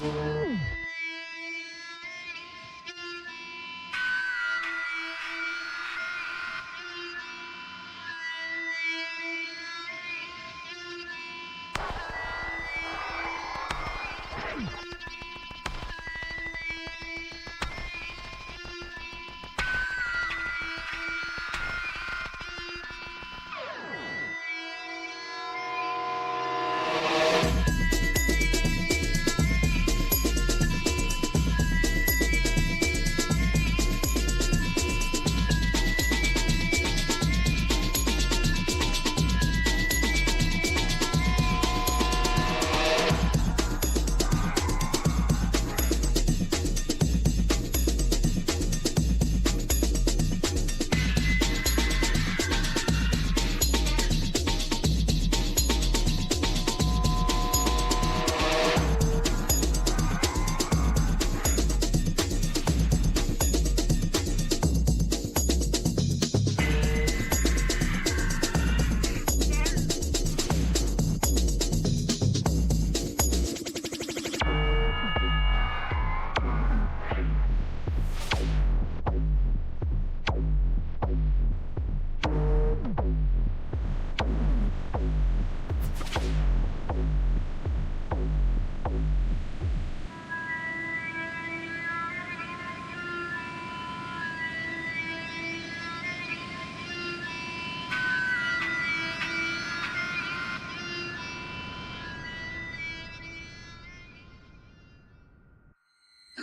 In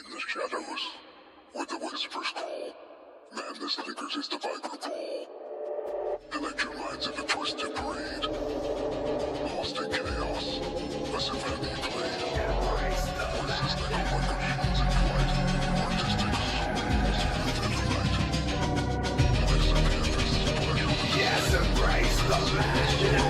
the shadows, where the whispers call, madness lingers as the viper crawl. Electrolytes of a twisted parade, lost in chaos, a symphony played. Voices echo like machines in flight, artistic souls within the night. Life's a canvas, pleasure. Yes, embrace the madness.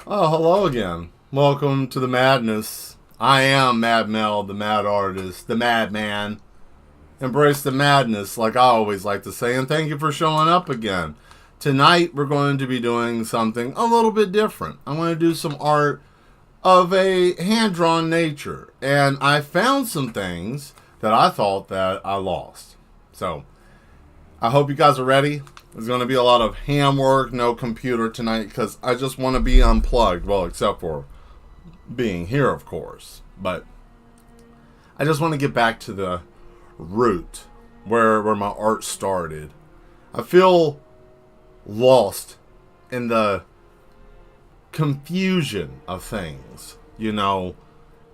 Oh, hello again. Welcome to the madness. I am Mad Mel, the mad artist, the madman. Embrace the madness, like I always like to say, and thank you for showing up again. Tonight, we're going to be doing something a little bit different. I'm going to do some art of a hand-drawn nature, and I found some things that I thought that I lost. So, I hope you guys are ready. There's going to be a lot of hand work, no computer tonight, because I just want to be unplugged. Well, except for being here, of course. But I just want to get back to the root, where my art started. I feel lost in the confusion of things, you know,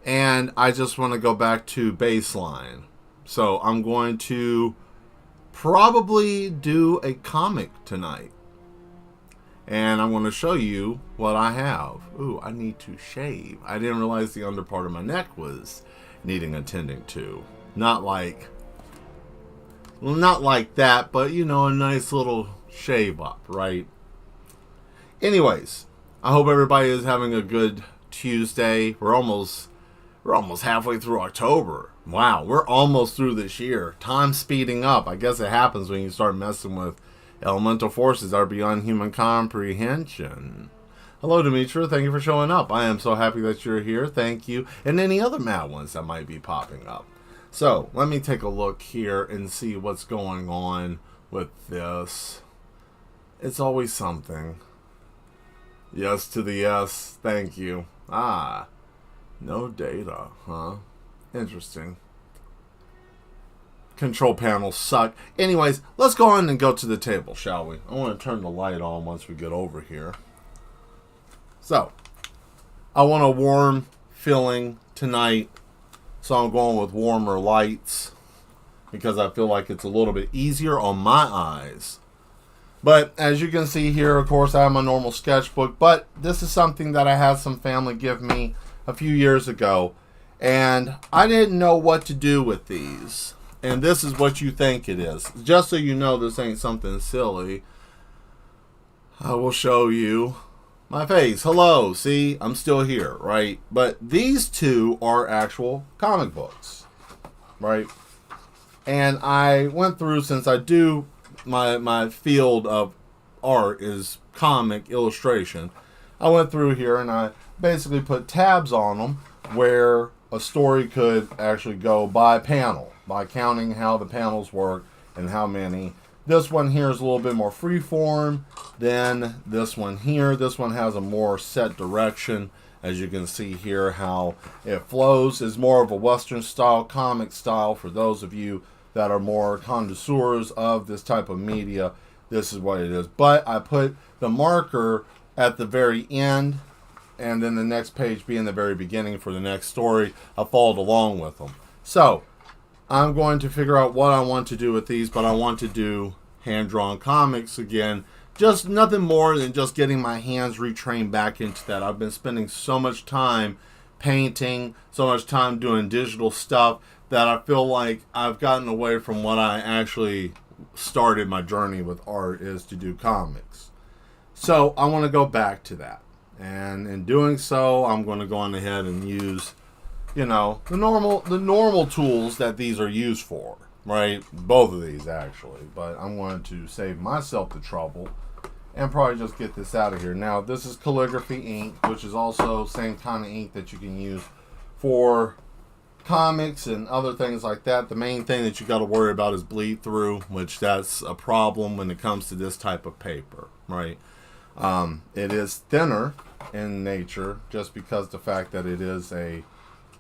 and I just want to go back to baseline. So I'm going to probably do a comic tonight, and I'm going to show you what I have. Ooh, I need to shave. I didn't realize the under part of my neck was needing attending to. Not like that, but you know, a nice little shave up, right? Anyways, I hope everybody is having a good Tuesday. We're almost halfway through October. Wow, we're almost through this year. Time's speeding up. I guess it happens when you start messing with elemental forces that are beyond human comprehension. Hello, Demetra. Thank you for showing up. I am so happy that you're here. Thank you. And any other mad ones that might be popping up. So, let me take a look here and see what's going on with this. It's always something. Yes to the yes. Thank you. Ah. No data, huh? Interesting. Control panels suck. Anyways, let's go on and go to the table, shall we? I want to turn the light on once we get over here. So, I want a warm feeling tonight, so I'm going with warmer lights because I feel like it's a little bit easier on my eyes. But as you can see here, of course, I have my normal sketchbook, but this is something that I had some family give me a few years ago, and I didn't know what to do with these. And this is what you think it is. Just so you know this ain't something silly, I will show you my face. Hello, see, I'm still here, right? But these two are actual comic books, right? And I went through, since I do my field of art is comic illustration, I went through here and I basically put tabs on them where a story could actually go by panel, by counting how the panels work and how many. This one here is a little bit more freeform than this one here. This one has a more set direction. As you can see here, how it flows is more of a Western style, comic style. For those of you that are more connoisseurs of this type of media, this is what it is. But I put the marker at the very end, and then the next page being the very beginning for the next story. I followed along with them. So, I'm going to figure out what I want to do with these, but I want to do hand-drawn comics again. Just nothing more than just getting my hands retrained back into that. I've been spending so much time painting, so much time doing digital stuff, that I feel like I've gotten away from what I actually started my journey with art, is to do comics. So I want to go back to that. And in doing so, I'm going to go on ahead and use, you know, the normal tools that these are used for, right? Both of these actually, but I'm going to save myself the trouble and probably just get this out of here. Now, this is calligraphy ink, which is also same kind of ink that you can use for comics and other things like that. The main thing that you got to worry about is bleed through, which that's a problem when it comes to this type of paper, right? It is thinner in nature just because the fact that it is a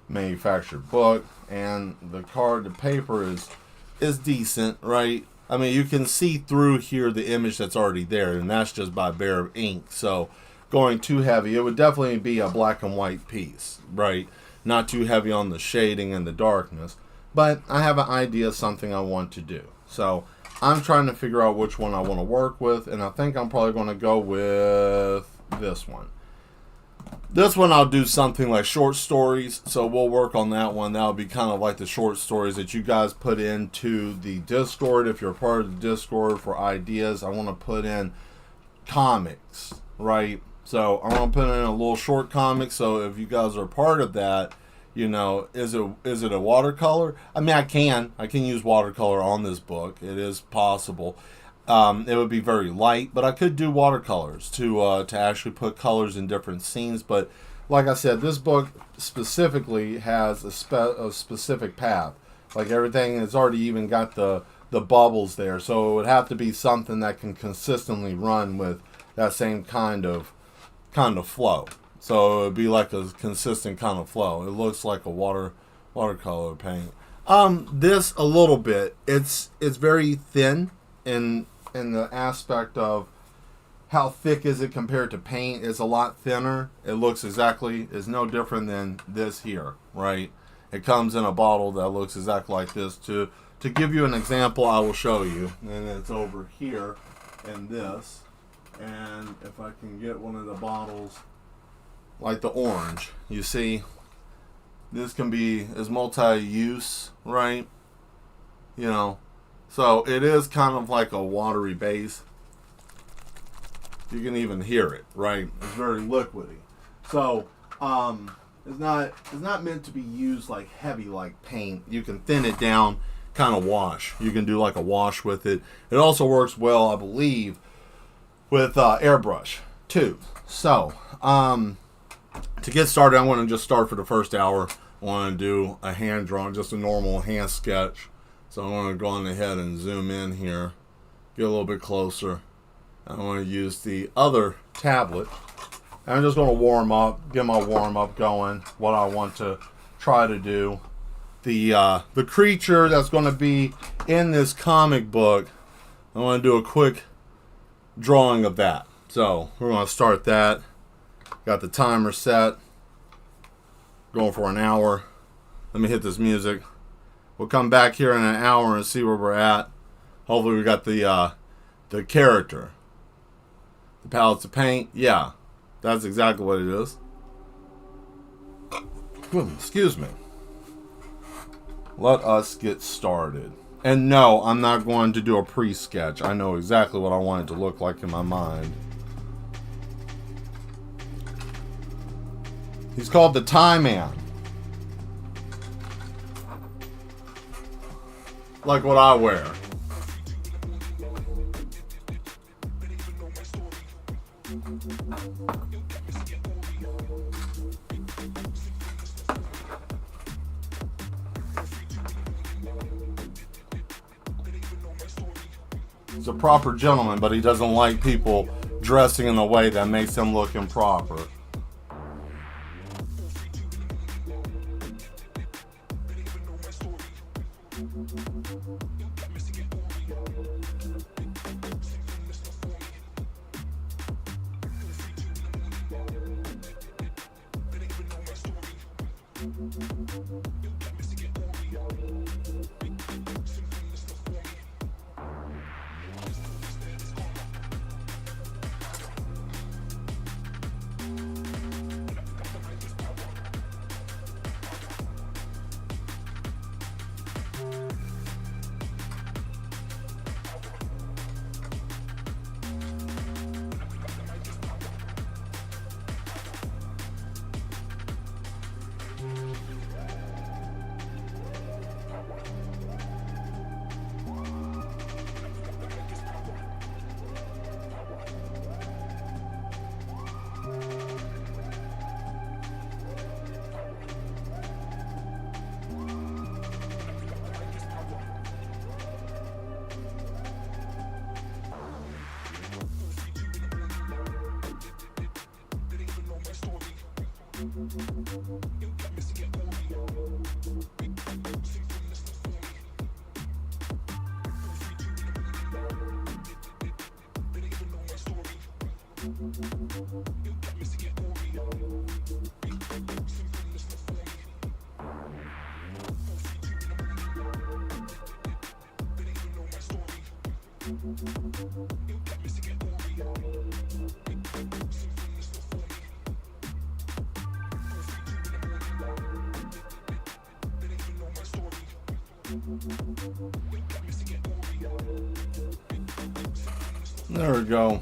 manufactured book, and the paper is decent, right? I mean, you can see through here the image that's already there, and that's just by bare ink. So going too heavy, it would definitely be a black and white piece, right? Not too heavy on the shading and the darkness, but I have an idea of something I want to do. So I'm trying to figure out which one I want to work with, and I think I'm probably going to go with this one. This one I'll do something like short stories, so we'll work on that one. That'll be kind of like the short stories that you guys put into the Discord. If you're part of the Discord for ideas, I want to put in comics, right? So I'm going to put in a little short comic, so if you guys are part of that, you know, is it a watercolor? I mean, I can use watercolor on this book. It is possible. It would be very light, but I could do watercolors to actually put colors in different scenes. But like I said, this book specifically has a specific path. Like everything has already even got the bubbles there, so it would have to be something that can consistently run with that same kind of flow. So it would be like a consistent kind of flow. It looks like a watercolor paint. This a little bit. It's very thin in the aspect of how thick is it compared to paint. It's a lot thinner. It looks is no different than this here, right? It comes in a bottle that looks exactly like this. To give you an example, I will show you. And it's over here in this. And if I can get one of the bottles, like the orange, you see, this can be is multi-use, right? You know, so it is kind of like a watery base. You can even hear it, right? It's very liquidy. So, it's not meant to be used like heavy like paint. You can thin it down, kind of wash. You can do like a wash with it. It also works well, I believe, with airbrush too. So, to get started, I'm going to just start for the first hour. I want to do a hand drawing, just a normal hand sketch. So I'm going to go on ahead and zoom in here, get a little bit closer. I want to use the other tablet. And I'm just going to warm up, get my warm up going, what I want to try to do. The creature that's going to be in this comic book, I want to do a quick drawing of that. So we're going to start that. Got the timer set. Going for an hour. Let me hit this music. We'll come back here in an hour and see where we're at. Hopefully we got the character. The palettes of paint. Yeah, that's exactly what it is. Excuse me. Let us get started. And no, I'm not going to do a pre-sketch. I know exactly what I want it to look like in my mind. He's called the Tie Man. Like what I wear. He's a proper gentleman, but he doesn't like people dressing in a way that makes him look improper. There we go.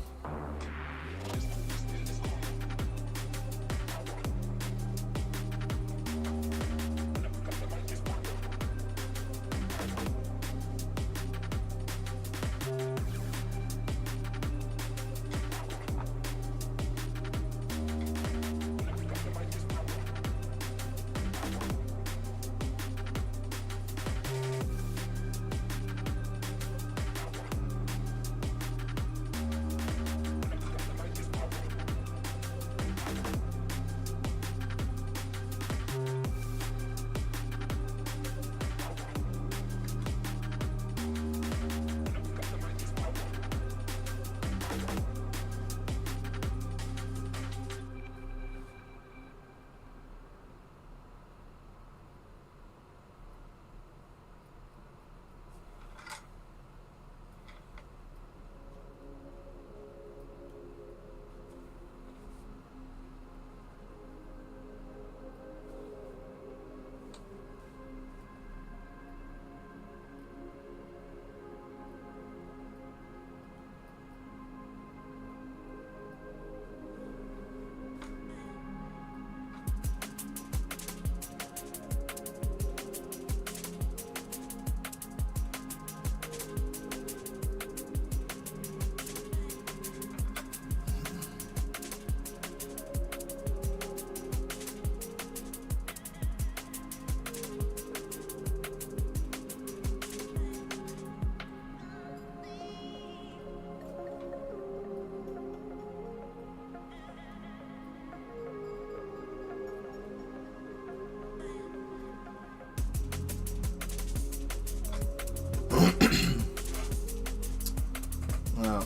Yeah.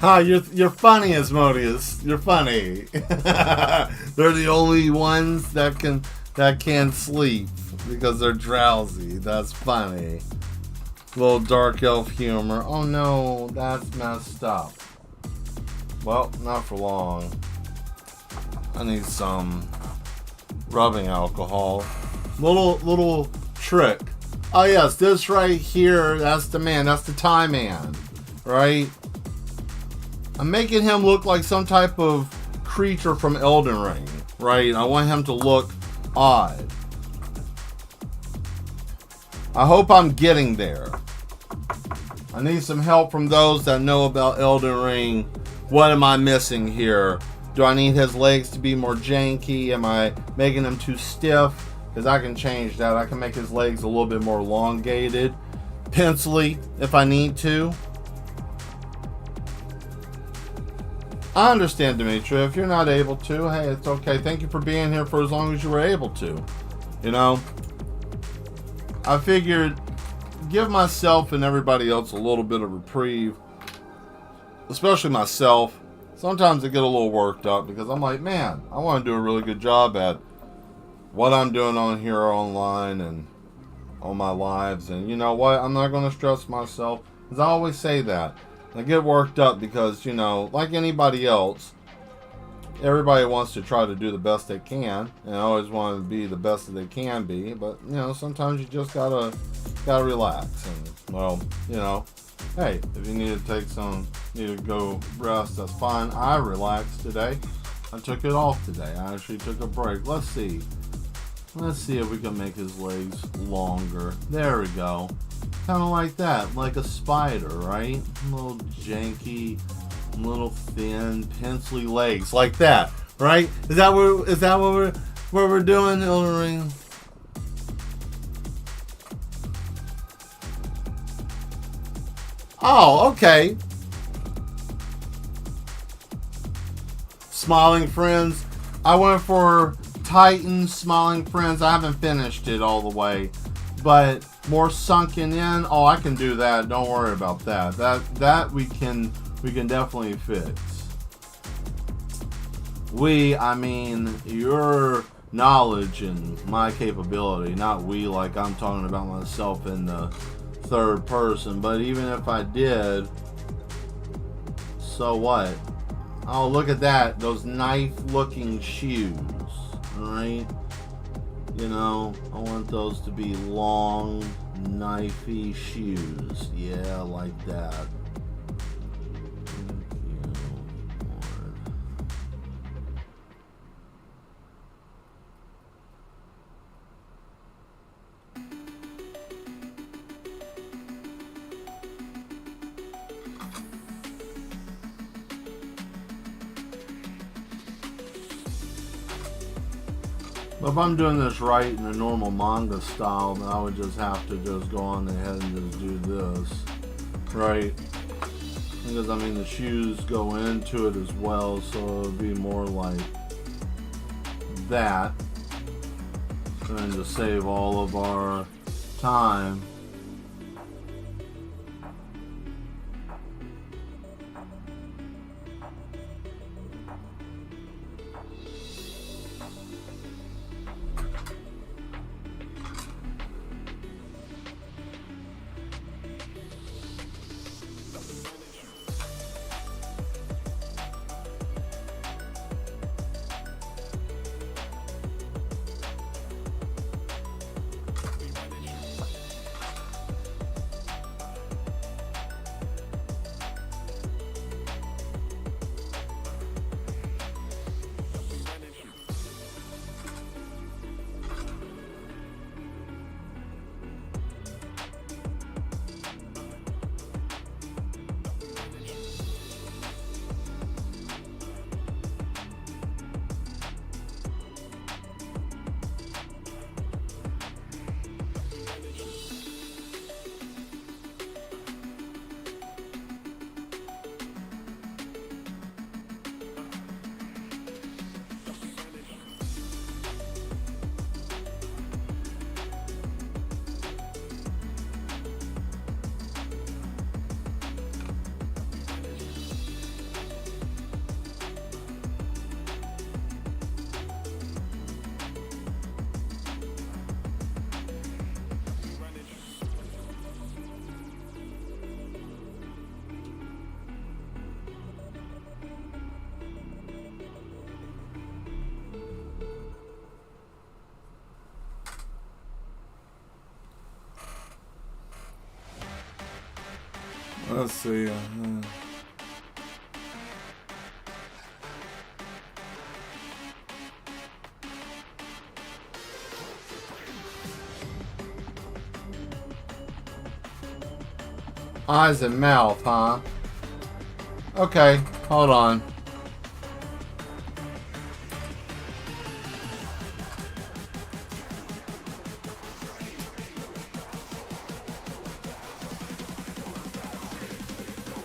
You're funny, Asmodeus. You're funny. They're the only ones that can sleep because they're drowsy. That's funny. Little dark elf humor. Oh no, that's messed up. Well, not for long. I need some rubbing alcohol. Little trick. Oh yes, this right here, that's the man. That's the Thai man. Right? I'm making him look like some type of creature from Elden Ring. Right? I want him to look odd. I hope I'm getting there. I need some help from those that know about Elden Ring. What am I missing here? Do I need his legs to be more janky? Am I making them too stiff? Because I can change that. I can make his legs a little bit more elongated. Pencily, if I need to. I understand, Dimitri. If you're not able to, hey, it's okay. Thank you for being here for as long as you were able to. You know? I figured give myself and everybody else a little bit of reprieve. Especially myself. Sometimes I get a little worked up because I'm like, man, I want to do a really good job at what I'm doing on here online and on my lives. And you know what? I'm not going to stress myself. Because I always say that. I get worked up because, you know, like anybody else, everybody wants to try to do the best they can. And I always want to be the best that they can be. But, you know, sometimes you just gotta relax. And, well, you know, hey, if you need to go rest, that's fine. I relaxed today. I took it off today. I actually took a break. Let's see if we can make his legs longer. There we go. Kind of like that, like a spider, right? A little janky, little thin, pencily legs, like that, right? Is that what we're doing, Elden Ring? Oh, okay. Smiling Friends. I went for Titan Smiling Friends. I haven't finished it all the way, but more sunken in. Oh, I can do that. Don't worry about that. That we can definitely fix. I mean your knowledge and my capability, not we like I'm talking about myself in the third person. But even if I did, so what? Oh, look at that. Those knife-looking shoes, right? You know, I want those to be long, knifey shoes. Yeah, like that. Thank you, Lord. But if I'm doing this right in a normal manga style, then I would just have to just go on ahead and just do this, right? Because I mean the shoes go into it as well, so it would be more like that. And to save all of our time. Let's see. Eyes and mouth, huh? Okay, hold on.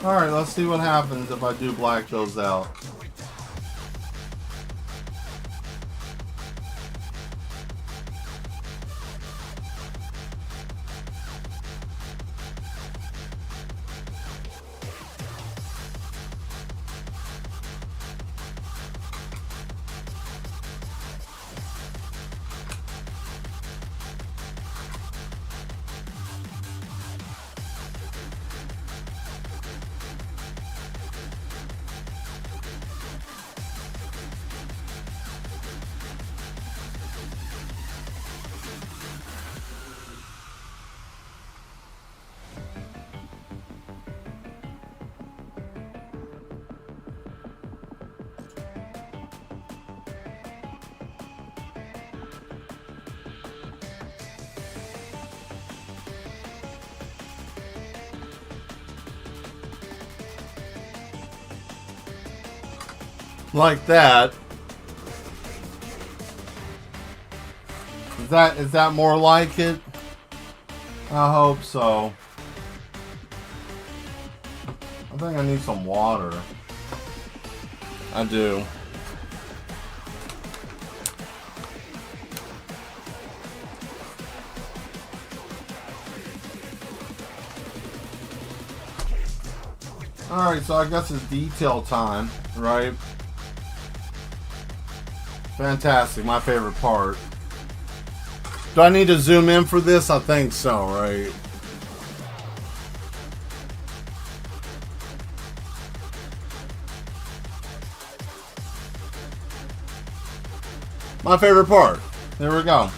Alright, let's see what happens if I do black those out. Like that. Is that more like it? I hope so. I think I need some water. I do. Alright, so I guess it's detail time, right? Fantastic, my favorite part. Do I need to zoom in for this? I think so, right? My favorite part. There we go.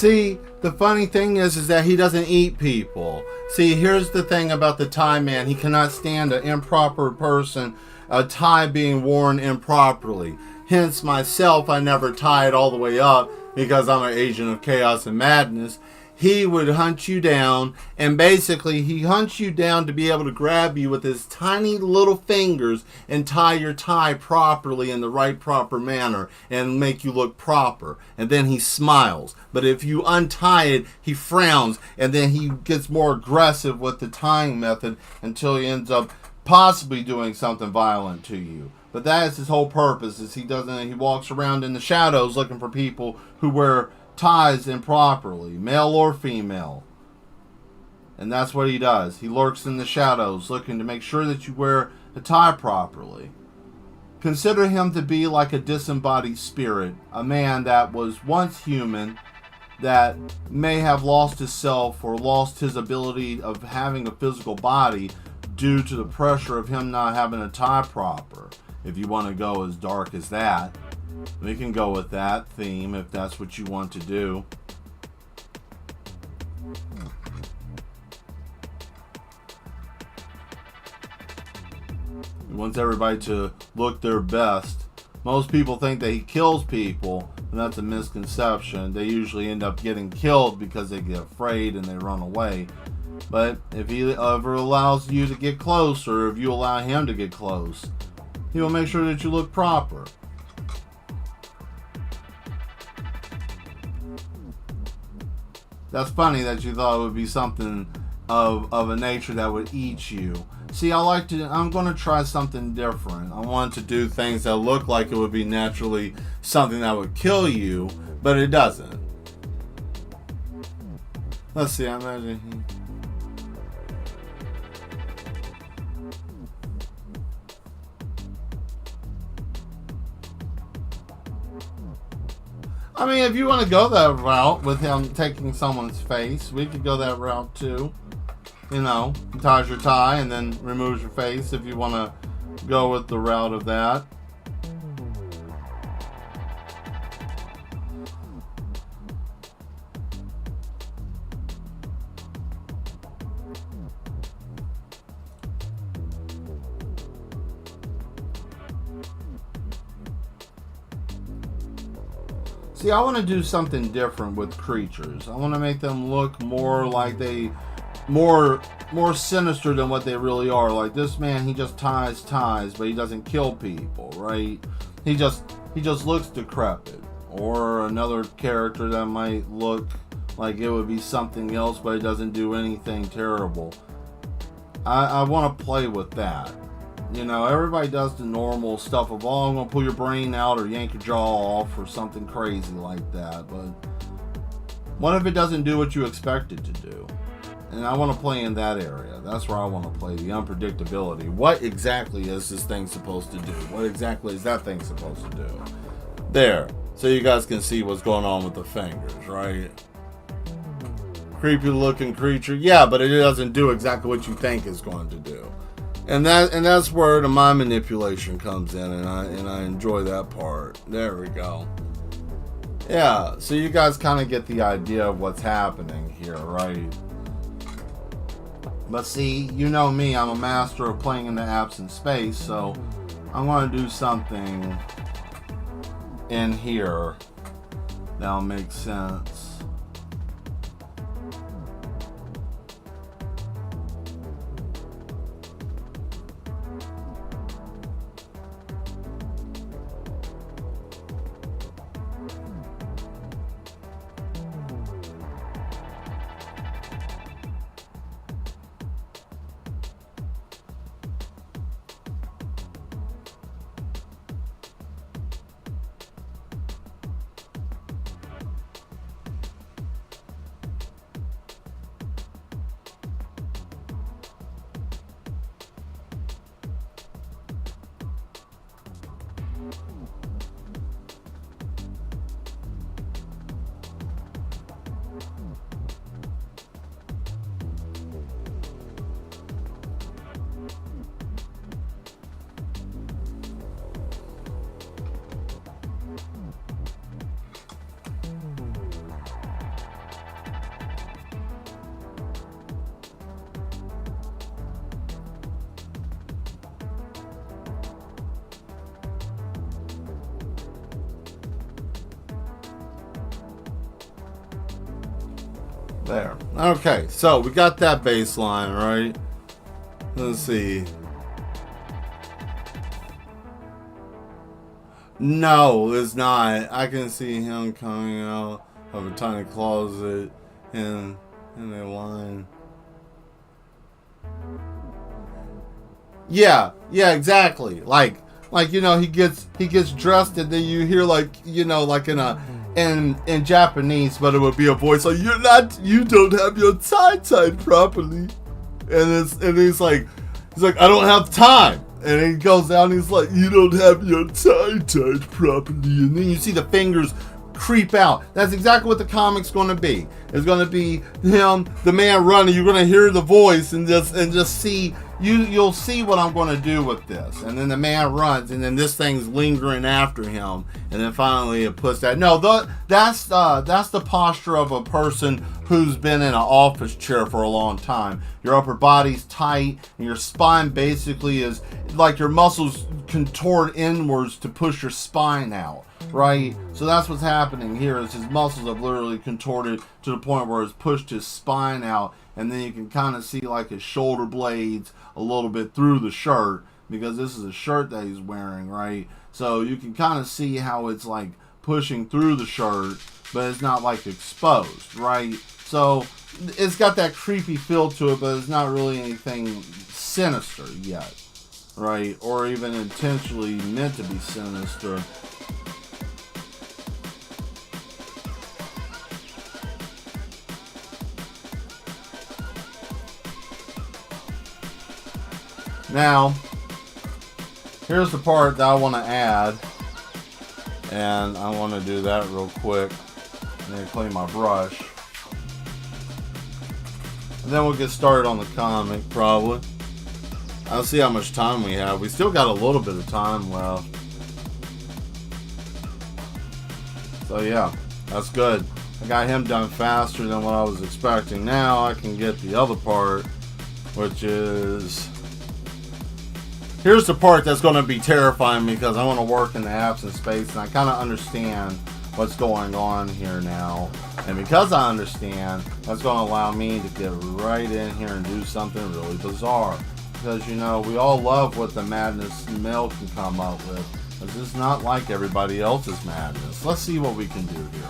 See, the funny thing is that he doesn't eat people. See, here's the thing about the Thai man. He cannot stand an improper person, a tie being worn improperly. Hence, myself, I never tie it all the way up because I'm an agent of chaos and madness. He would hunt you down, and basically he hunts you down to be able to grab you with his tiny little fingers and tie your tie properly in the right proper manner and make you look proper. And then he smiles. But if you untie it, he frowns, and then he gets more aggressive with the tying method until he ends up possibly doing something violent to you. But that is his whole purpose, is he walks around in the shadows looking for people who wear ties improperly, male or female. And that's what he does. He lurks in the shadows looking to make sure that you wear a tie properly. Consider him to be like a disembodied spirit, a man that was once human, that may have lost his self or lost his ability of having a physical body due to the pressure of him not having a tie proper. If you want to go as dark as that, we can go with that theme if that's what you want to do. He wants everybody to look their best. Most people think that he kills people, and that's a misconception. They usually end up getting killed because they get afraid and they run away. But if he ever allows you to get close, or if you allow him to get close, he will make sure that you look proper. That's funny that you thought it would be something of a nature that would eat you. See, I'm going to try something different. I want to do things that look like it would be naturally something that would kill you, but it doesn't. Let's see, I imagine. I mean, if you want to go that route with him taking someone's face, we could go that route too. You know, he ties your tie and then removes your face if you want to go with the route of that. See, I want to do something different with creatures. I want to make them look more like more sinister than what they really are. Like this man, he just ties, but he doesn't kill people, right? He just looks decrepit. Or another character that might look like it would be something else, but it doesn't do anything terrible. I want to play with that. You know, everybody does the normal stuff of, oh, I'm going to pull your brain out or yank your jaw off or something crazy like that. But what if it doesn't do what you expect it to do? And I want to play in that area. That's where I want to play, the unpredictability. What exactly is this thing supposed to do? What exactly is that thing supposed to do? There. So you guys can see what's going on with the fingers, right? Creepy looking creature. Yeah, but it doesn't do exactly what you think it's going to do. And that's where the mind manipulation comes in, and I enjoy that part. There we go. Yeah, so you guys kind of get the idea of what's happening here, right? But see, you know me, I'm a master of playing in the absent space, so I'm going to do something in here that'll make sense. There. Okay, so we got that baseline, right? Let's see. No, it's not. I can see him coming out of a tiny closet in a line. Yeah, exactly. Like you know, he gets dressed, and then you hear, like, you know, like in Japanese, but it would be a voice like, you don't have your tie tied properly, and he's like I don't have time, and he goes down, and he's like, you don't have your tie tied properly, and then you see the fingers creep out. That's exactly what the comic's going to be. It's going to be him, the man running. You're going to hear the voice and just see. You'll see what I'm going to do with this. And then the man runs, and then this thing's lingering after him, and then finally it puts that. No, that's the posture of a person who's been in an office chair for a long time. Your upper body's tight, and your spine basically is like your muscles contort inwards to push your spine out. Right? So that's what's happening here, is his muscles have literally contorted to the point where it's pushed his spine out, and then you can kind of see like his shoulder blades a little bit through the shirt, because this is a shirt that he's wearing, right? So you can kind of see how it's like pushing through the shirt, but it's not like exposed, right? So it's got that creepy feel to it, but it's not really anything sinister yet, right? Or even intentionally meant to be sinister. Now, here's the part that I want to add, and I want to do that real quick, and then clean my brush, and then we'll get started on the comic, probably. I'll see how much time we have. We still got a little bit of time left. So yeah, that's good. I got him done faster than what I was expecting. Now I can get the other part, which is... Here's the part that's going to be terrifying, because I want to work in the absent space, and I kind of understand what's going on here now. And because I understand, that's going to allow me to get right in here and do something really bizarre. Because, you know, we all love what the Madness Mel can come up with. This is not like everybody else's madness. Let's see what we can do here.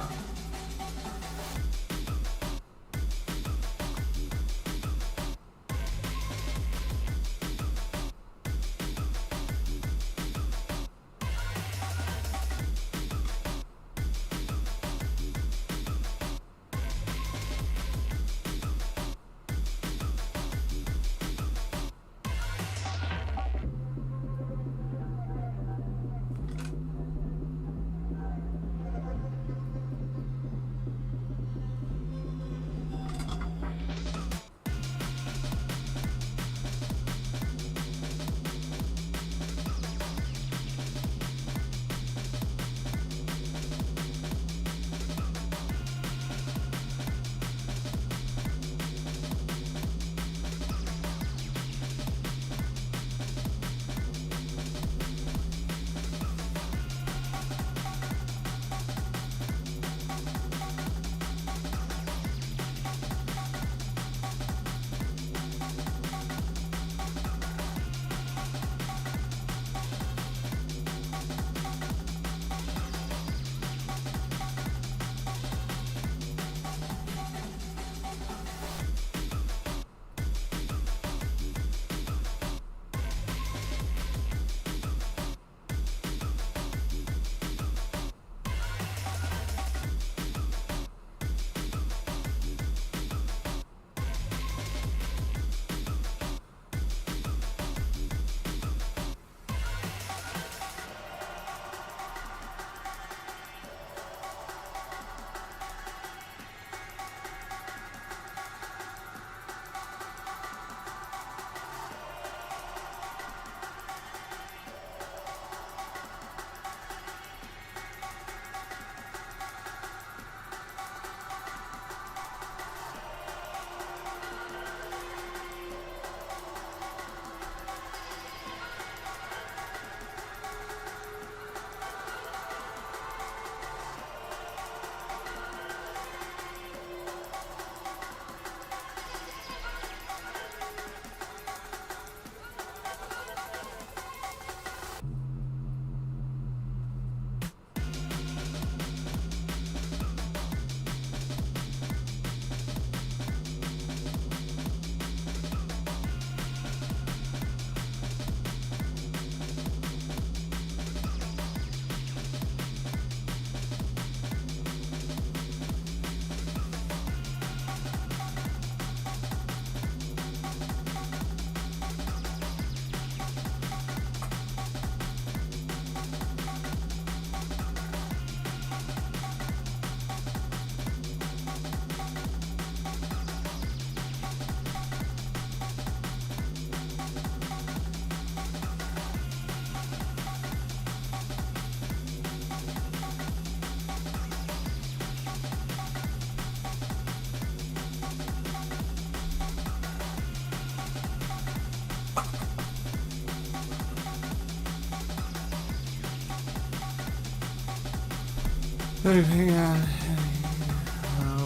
Big hand.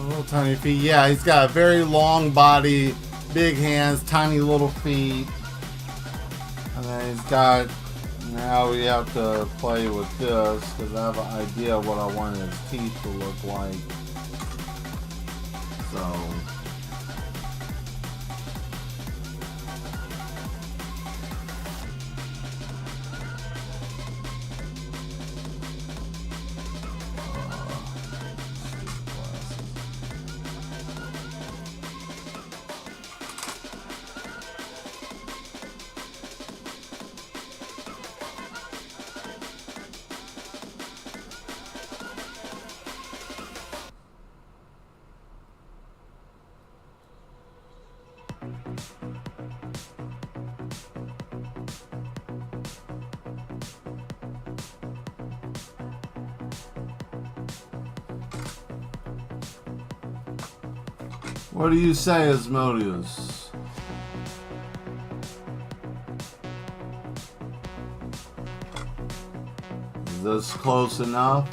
Little tiny feet. Yeah, he's got a very long body, big hands, tiny little feet. And then he's got... Now we have to play with this because I have an idea of what I want his teeth to look like. So... What do you say, Asmodeus? Is this close enough?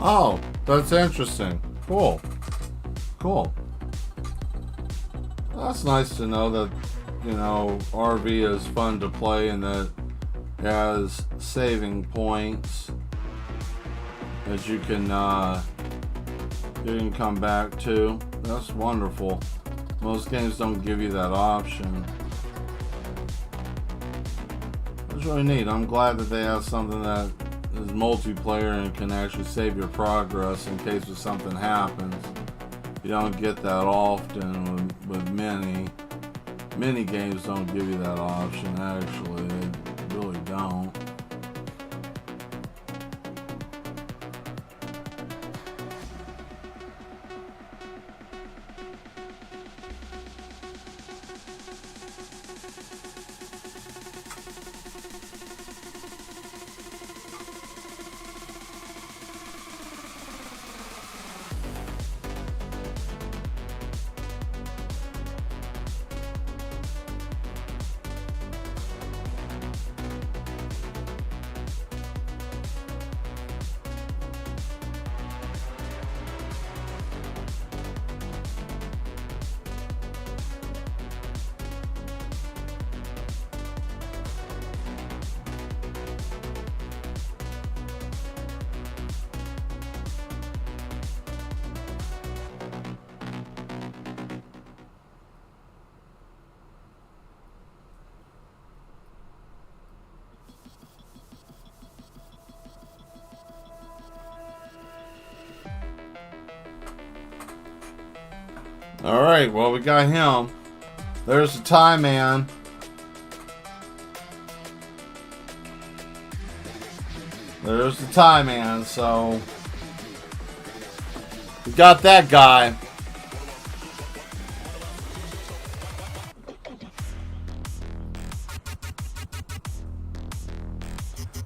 Oh, that's interesting. Cool. Cool. That's nice to know that, you know, RV is fun to play and that it has saving points that you can come back to. That's wonderful. Most games don't give you that option. That's really neat. I'm glad that they have something that is multiplayer and can actually save your progress in case if something happens. You don't get that often with many games don't give you that option. Actually, they really don't. Alright, well, we got him. There's the Tie Man. There's the Tie Man, so we got that guy.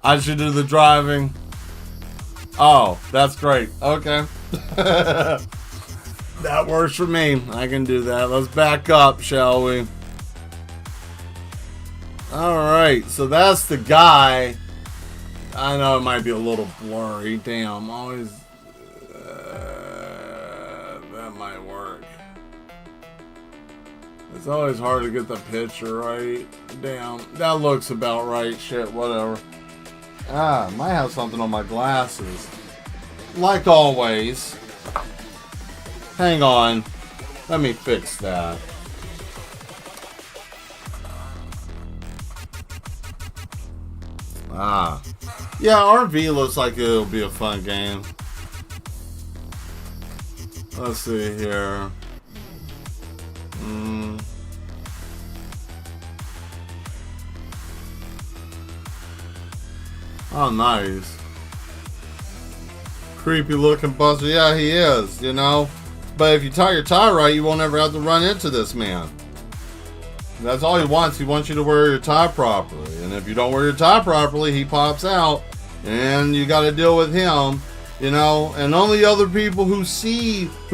I should do the driving. Oh, that's great. Okay. That works for me. I can do that. Let's back up, shall we? Alright, so that's the guy. I know it might be a little blurry. Damn, always... that might work. It's always hard to get the picture right. Damn, that looks about right. Shit, whatever. Might have something on my glasses. Like always. Hang on. Let me fix that. Yeah, RV looks like it'll be a fun game. Let's see here. Oh, nice. Creepy looking buster. Yeah, he is, you know. But if you tie your tie right, you won't ever have to run into this man. That's all he wants. He wants you to wear your tie properly. And if you don't wear your tie properly, he pops out. And you got to deal with him, you know. And only other people who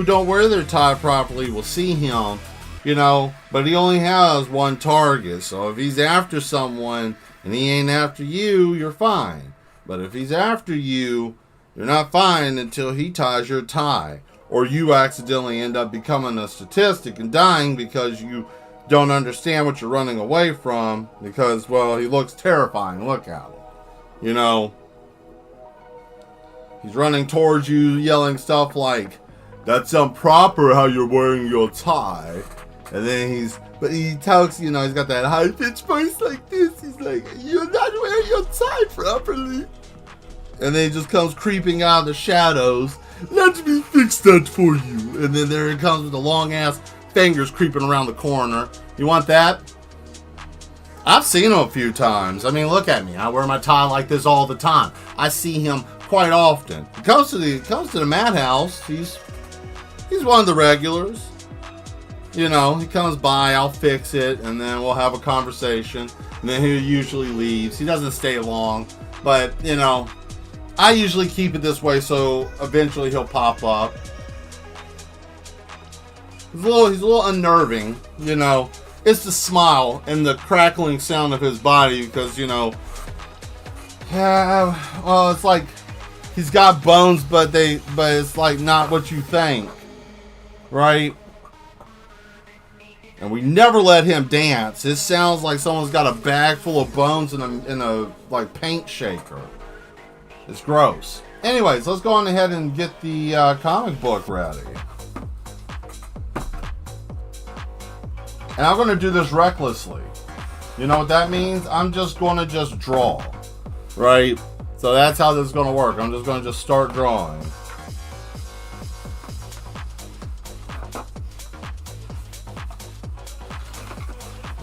don't wear their tie properly will see him, you know. But he only has one target. So if he's after someone and he ain't after you, you're fine. But if he's after you, you're not fine until he ties your tie. Or you accidentally end up becoming a statistic and dying because you don't understand what you're running away from. Because, well, he looks terrifying. Look at him. You know, he's running towards you yelling stuff like, "That's improper how you're wearing your tie." And then he talks, you know, he's got that high-pitched voice like this. He's like, "You're not wearing your tie properly." And then he just comes creeping out of the shadows. "Let me fix that for you." And then there he comes with the long-ass fingers creeping around the corner. You want that? I've seen him a few times. I mean, look at me. I wear my tie like this all the time. I see him quite often. He comes to the madhouse. He's one of the regulars. You know, he comes by, I'll fix it, and then we'll have a conversation. And then he usually leaves. He doesn't stay long. But, you know, I usually keep it this way so eventually he'll pop up. He's a little unnerving, you know. It's the smile and the crackling sound of his body because, you know, yeah, well, it's like he's got bones, but it's like not what you think, right? And we never let him dance. It sounds like someone's got a bag full of bones in a like paint shaker. It's gross. Anyways, let's go on ahead and get the comic book ready. And I'm going to do this recklessly. You know what that means? I'm just going to draw. Right? So that's how this is going to work. I'm just going to start drawing.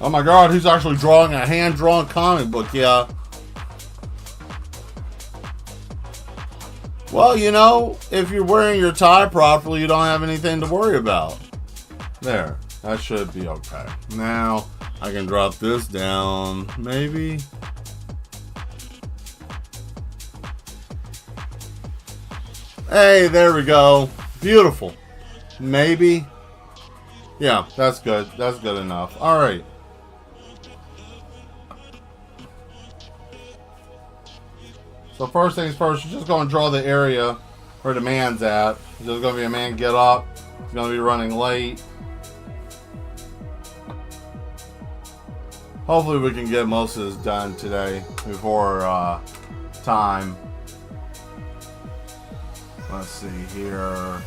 Oh my god, he's actually drawing a hand-drawn comic book, yeah. Well, you know, if you're wearing your tie properly, you don't have anything to worry about. There. That should be okay. Now, I can drop this down, maybe. Hey, there we go. Beautiful. Maybe. Yeah, that's good. That's good enough. All right. So first things first, you're just going to draw the area where the man's at. There's going to be a man get up. He's going to be running late. Hopefully we can get most of this done today before time. Let's see here.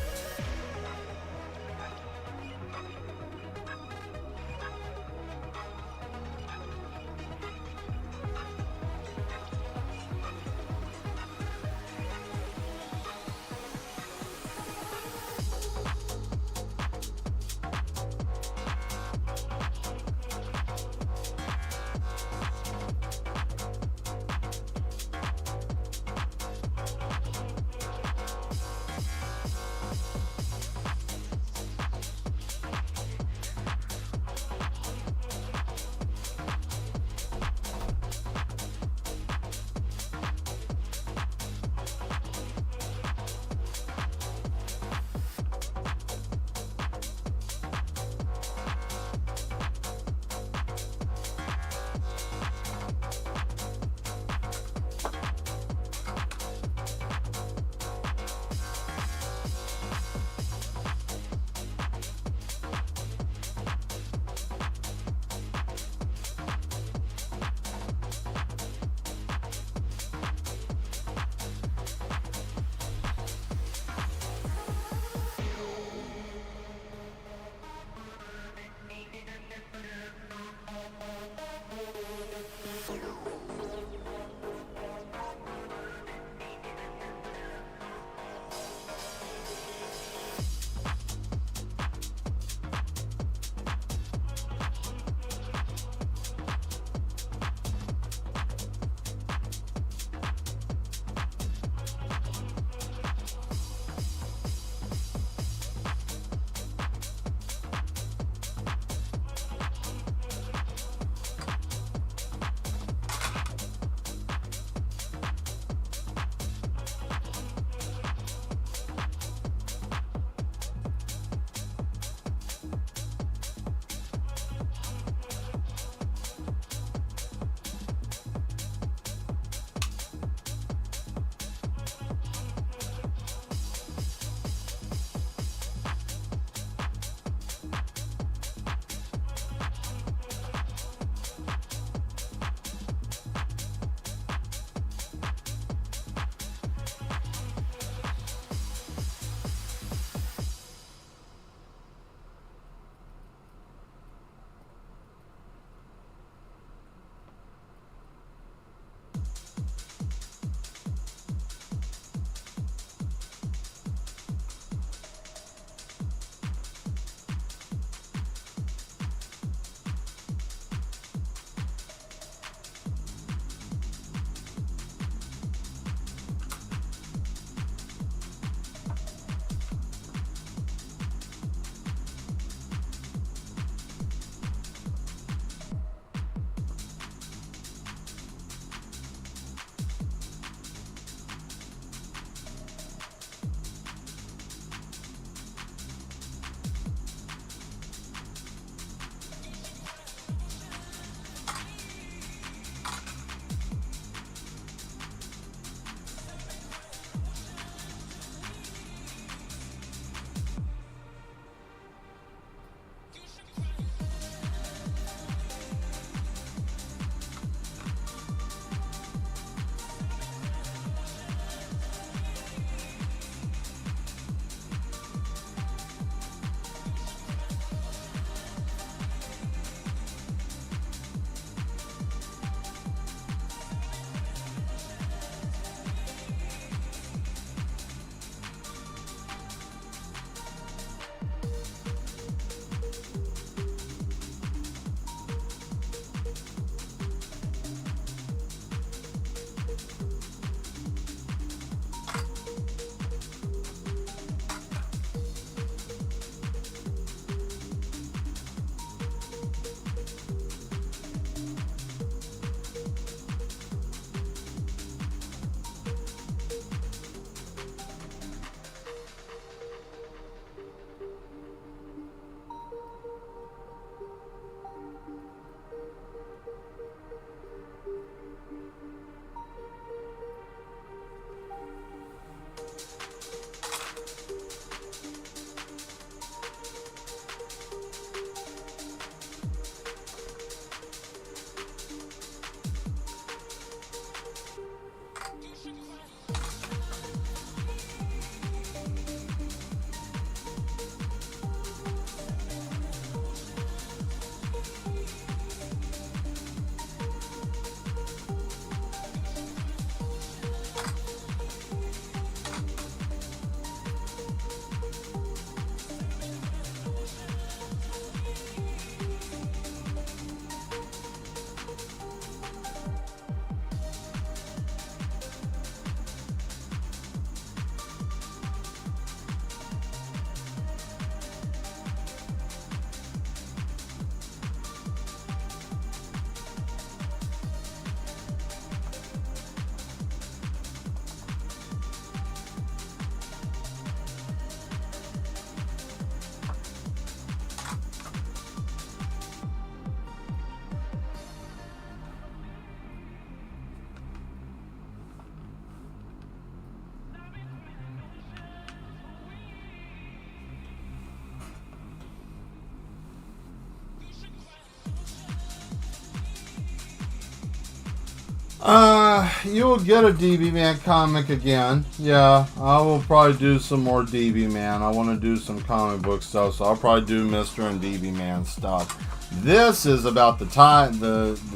You'll get a DB Man comic again. Yeah, I will probably do some more DB Man. I want to do some comic book stuff, so I'll probably do Mr. and DB Man stuff. This is about the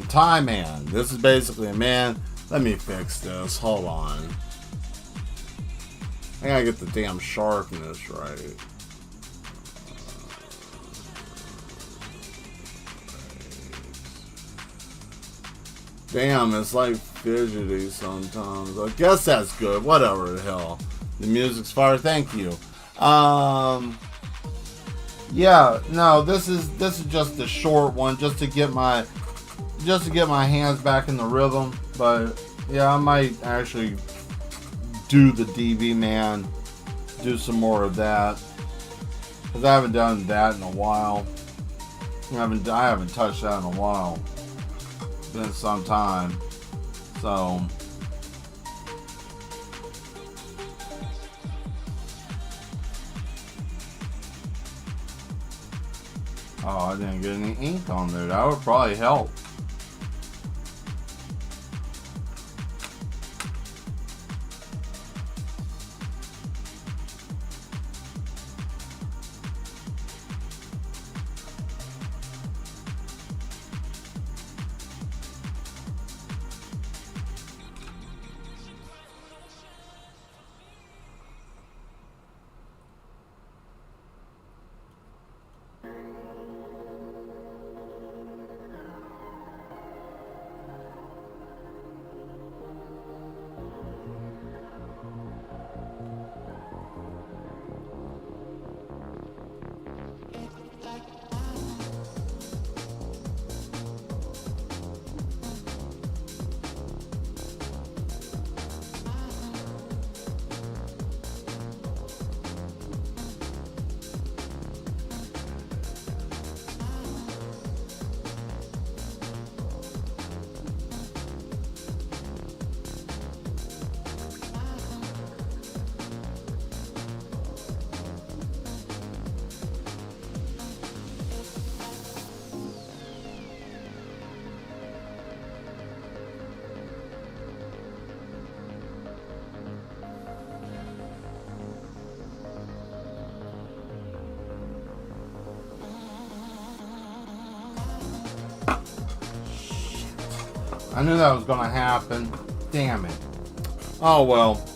Tie Man. This is basically a man. Let me fix this. Hold on. I gotta get the damn sharpness right. Damn, it's like fidgety sometimes. I guess that's good. Whatever the hell. The music's fire. Thank you. Yeah, no, this is just a short one, just to get my hands back in the rhythm. But yeah, I might actually do the DB Man, do some more of that, because I haven't done that in a while. I haven't touched that in a while. Been some time, so I didn't get any ink on there. That would probably help. I knew that was gonna happen. Damn it. Oh well.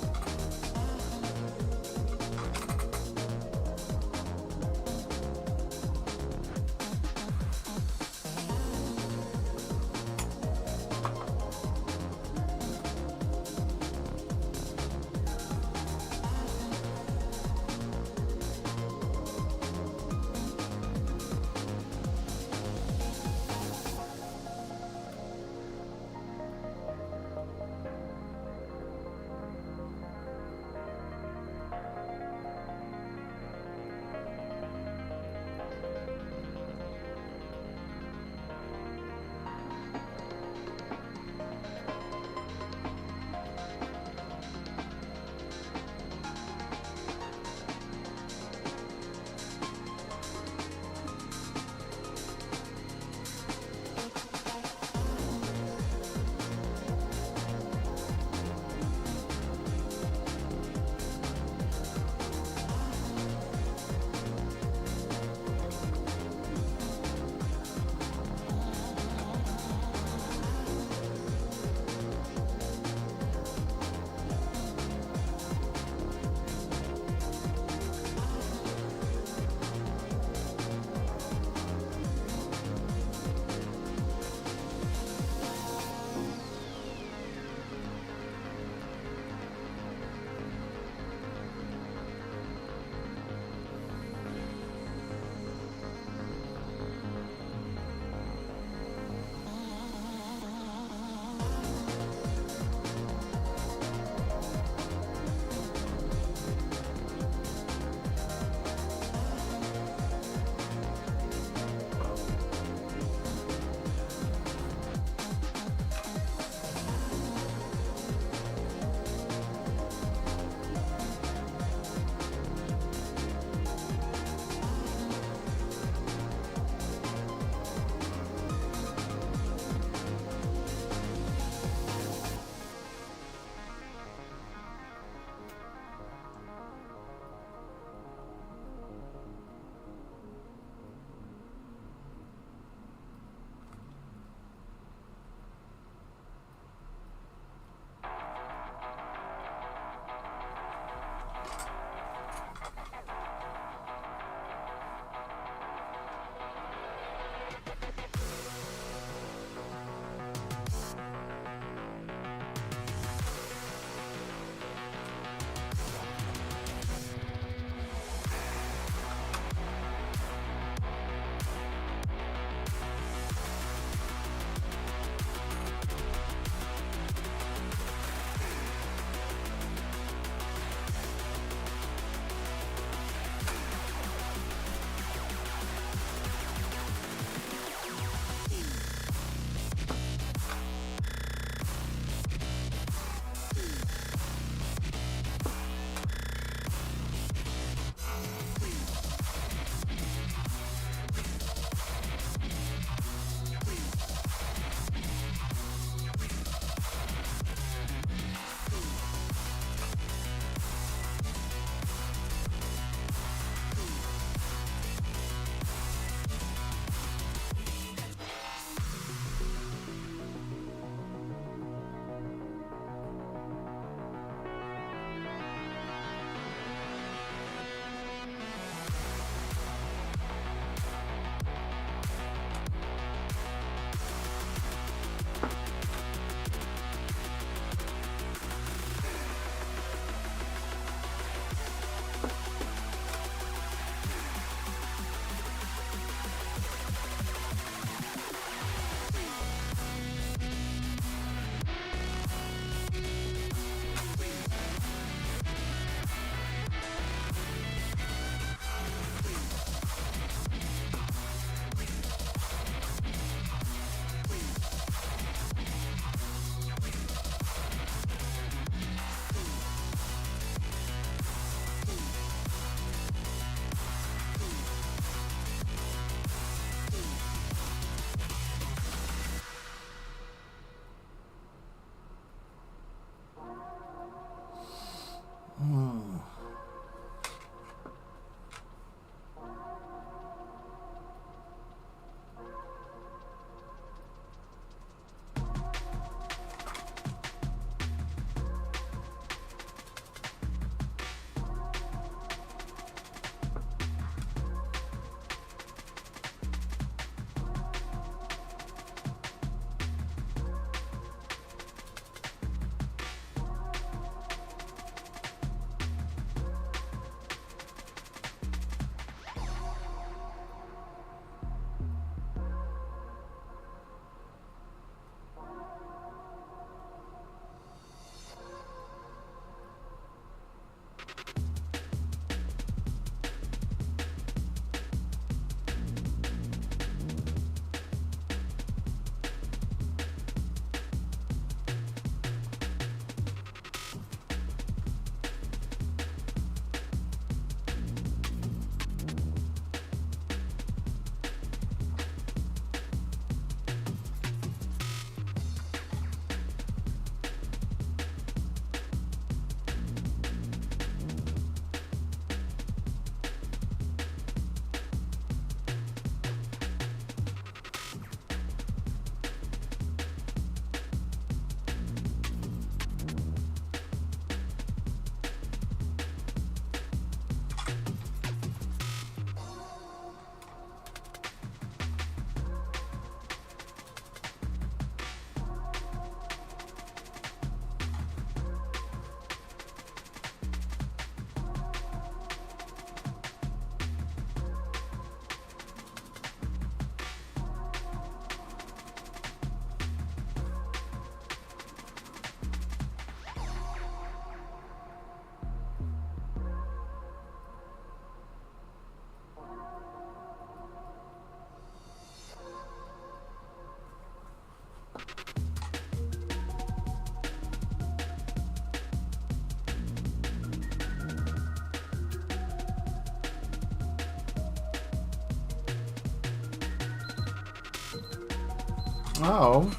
Oh.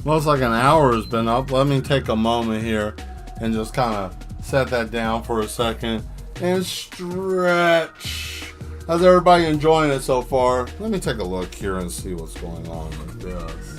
Looks like an hour has been up. Let me take a moment here and just kind of set that down for a second and stretch. How's everybody enjoying it so far? Let me take a look here and see what's going on with this.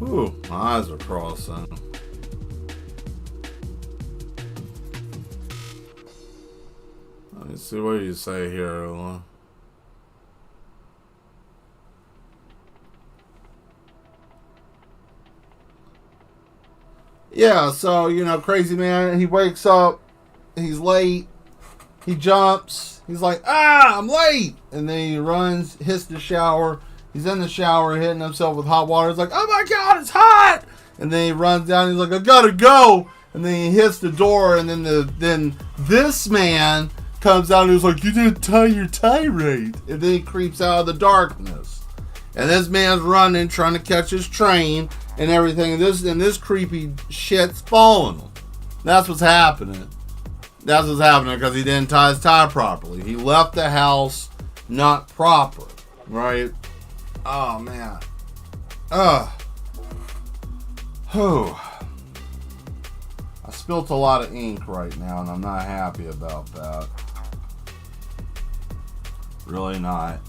Ooh, my eyes are crossing. Let me see what you say here. Yeah, so, crazy man, he wakes up, he's late, he jumps, he's like, I'm late! And then he runs, hits the shower. He's in the shower hitting himself with hot water. He's like, oh my God, it's hot! And then he runs down. He's like, I gotta go. And then he hits the door. And then this man comes out and he's like, you didn't tie your tie right. And then he creeps out of the darkness. And this man's running, trying to catch his train and everything. And this creepy shit's following him. That's what's happening. That's what's happening because he didn't tie his tie properly. He left the house not proper, right? Oh, man. Whew. I spilt a lot of ink right now, and I'm not happy about that. Really not.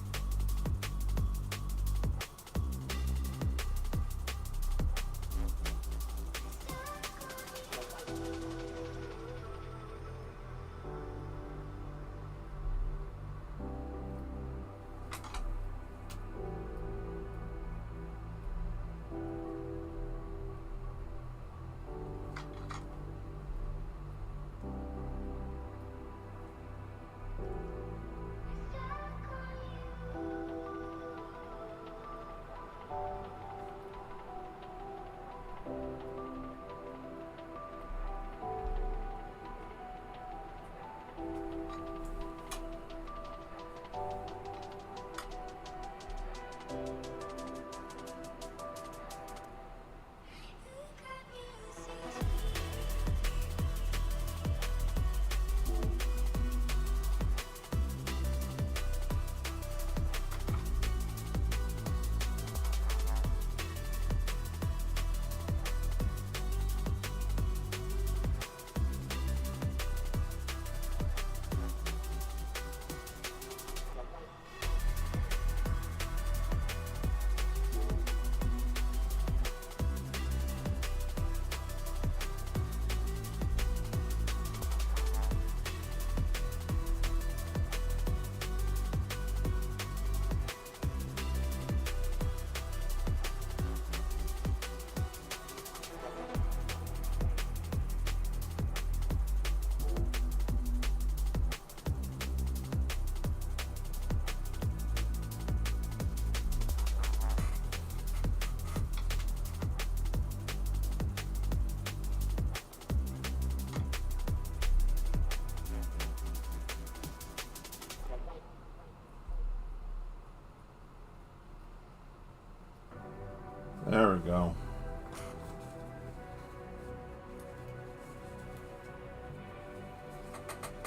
There we go.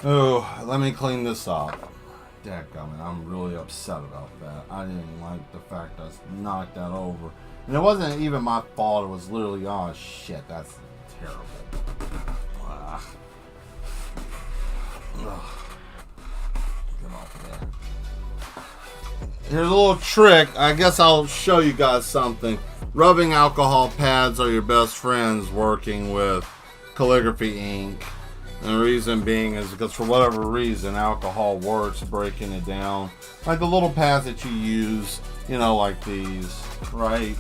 Oh, let me clean this up. Dadgummit, I'm really upset about that. I didn't like the fact I knocked that over. And it wasn't even my fault. It was literally, oh shit, that's terrible. Ugh. Ugh. Get off of there. Here's a little trick. I guess I'll show you guys something. Rubbing alcohol pads are your best friends working with calligraphy ink. And the reason being is because for whatever reason, alcohol works breaking it down. Like the little pads that you use, like these, right?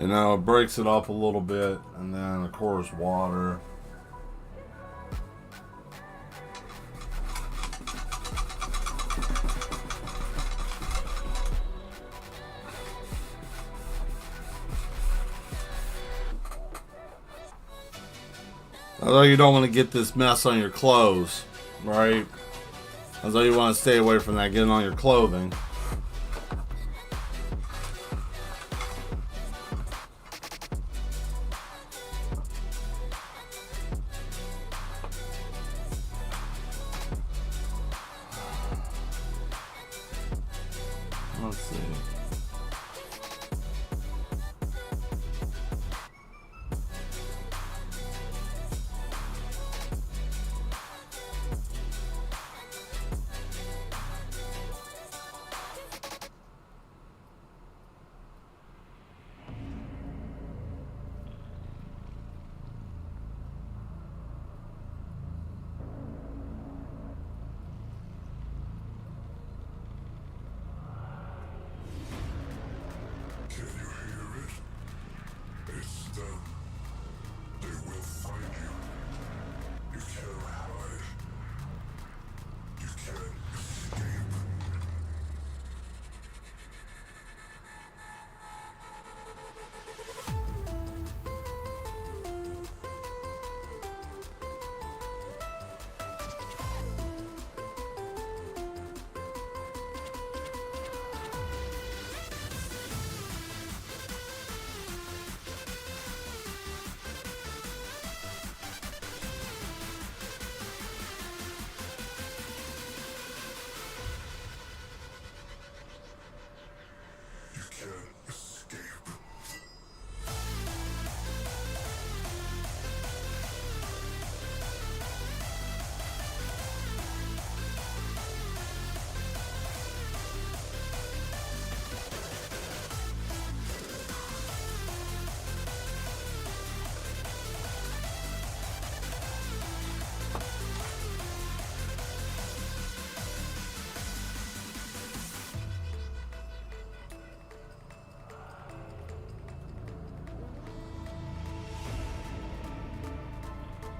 You know, it breaks it up a little bit, and then of course water. Although you don't want to get this mess on your clothes, right? Although you want to stay away from that getting on your clothing. Let's see. Can you hear it? It's them. They will find you. You can't hide. You can't escape. You can't escape.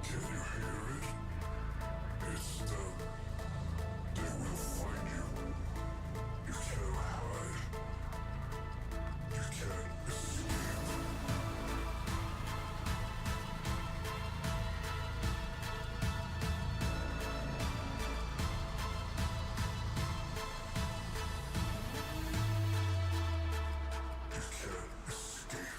Can you hear it? It's them. They will find you. You can't hide. You can't escape. You can't escape.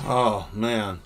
Oh, man.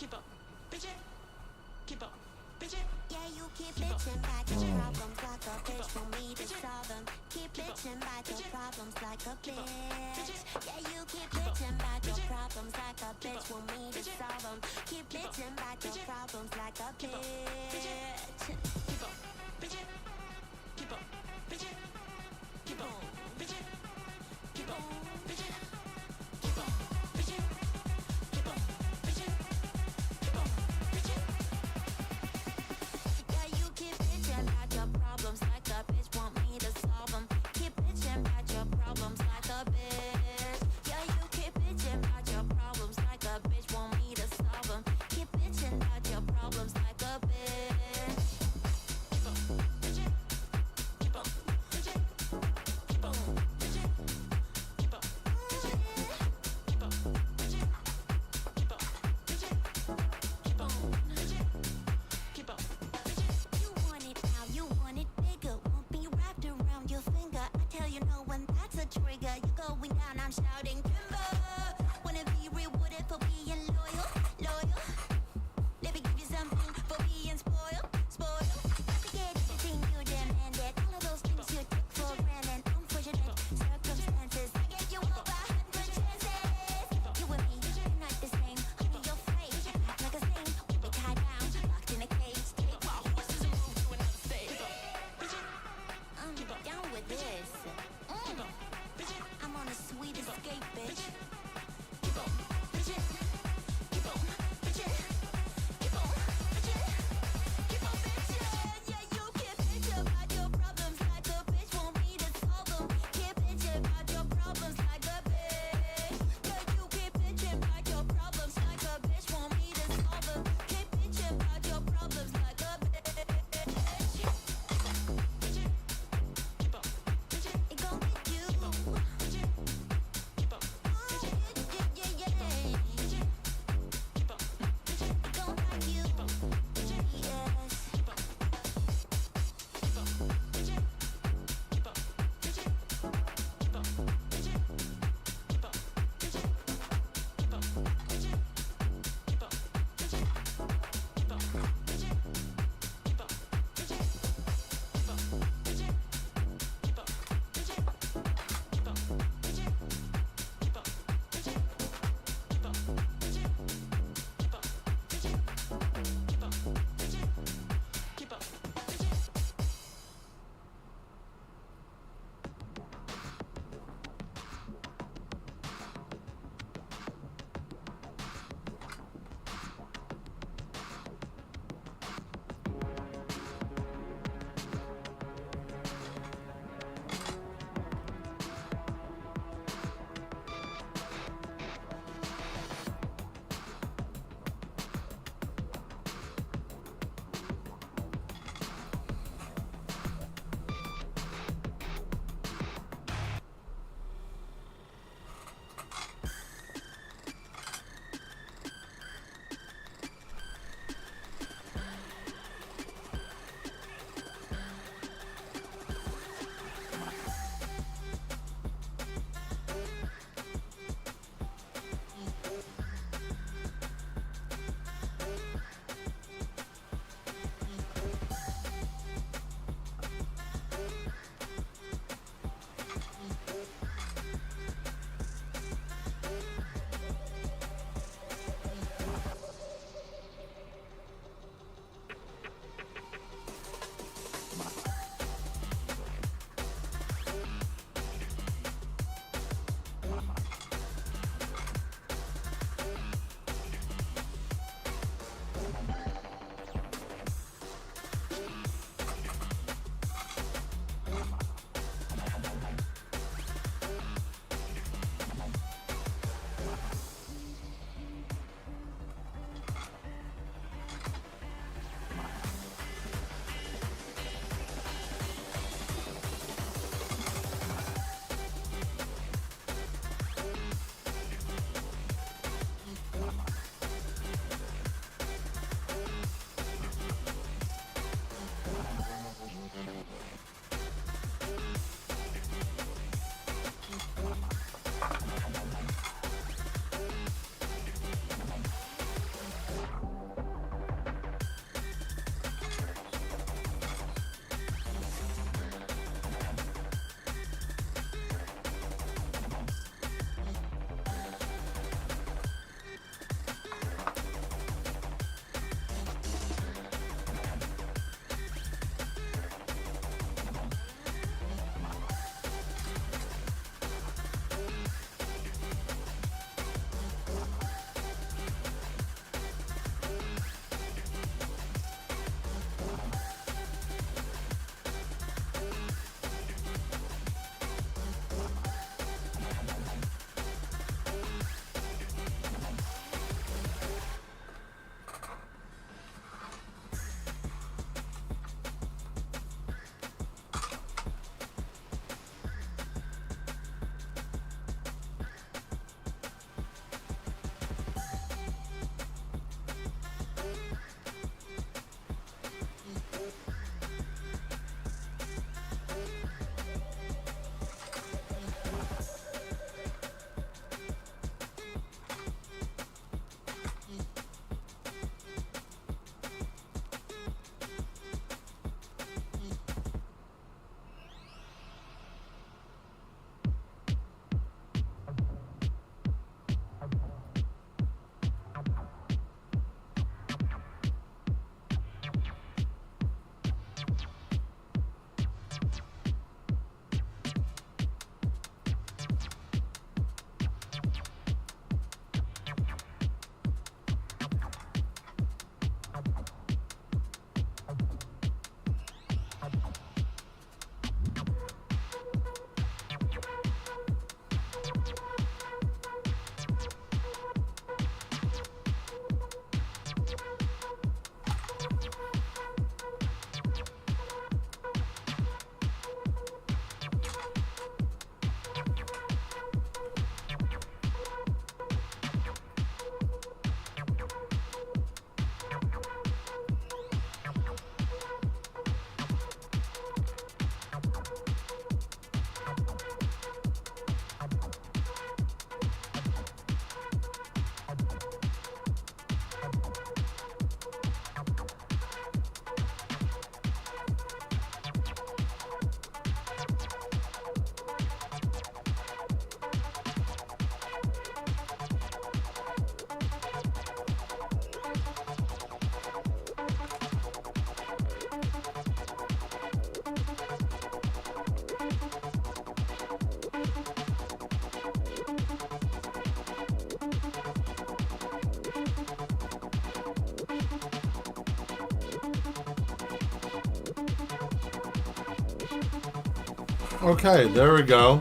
Okay, there we go.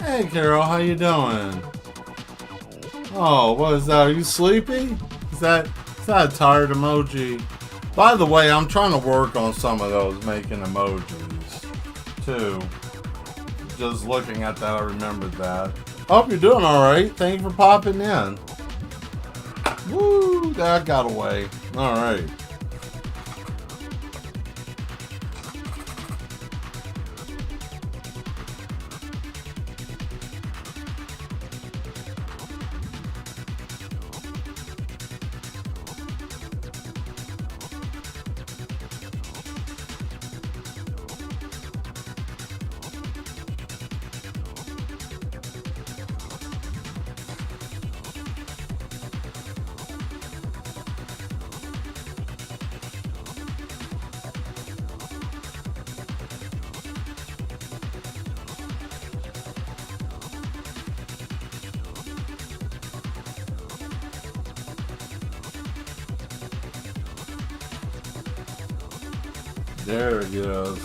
Hey, Carol, how you doing? Oh, what is that? Are you sleepy? Is that a tired emoji? By the way, I'm trying to work on some of those making emojis, too. Just looking at that, I remembered that. Hope you're doing alright. Thank you for popping in. Woo, that got away. Alright. There it goes.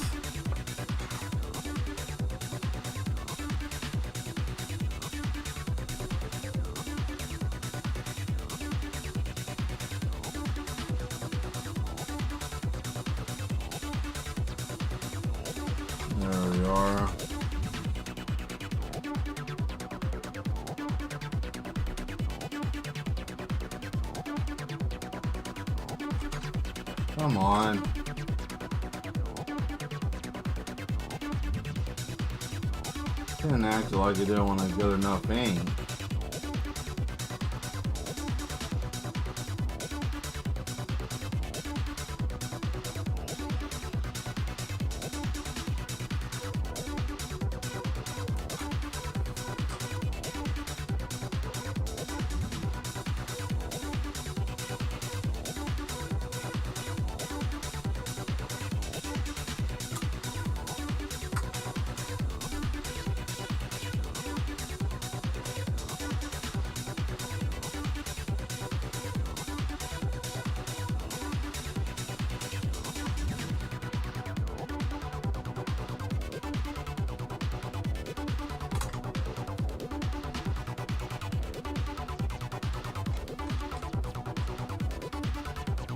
There we are. Come on. Didn't act like you didn't want to get enough aim.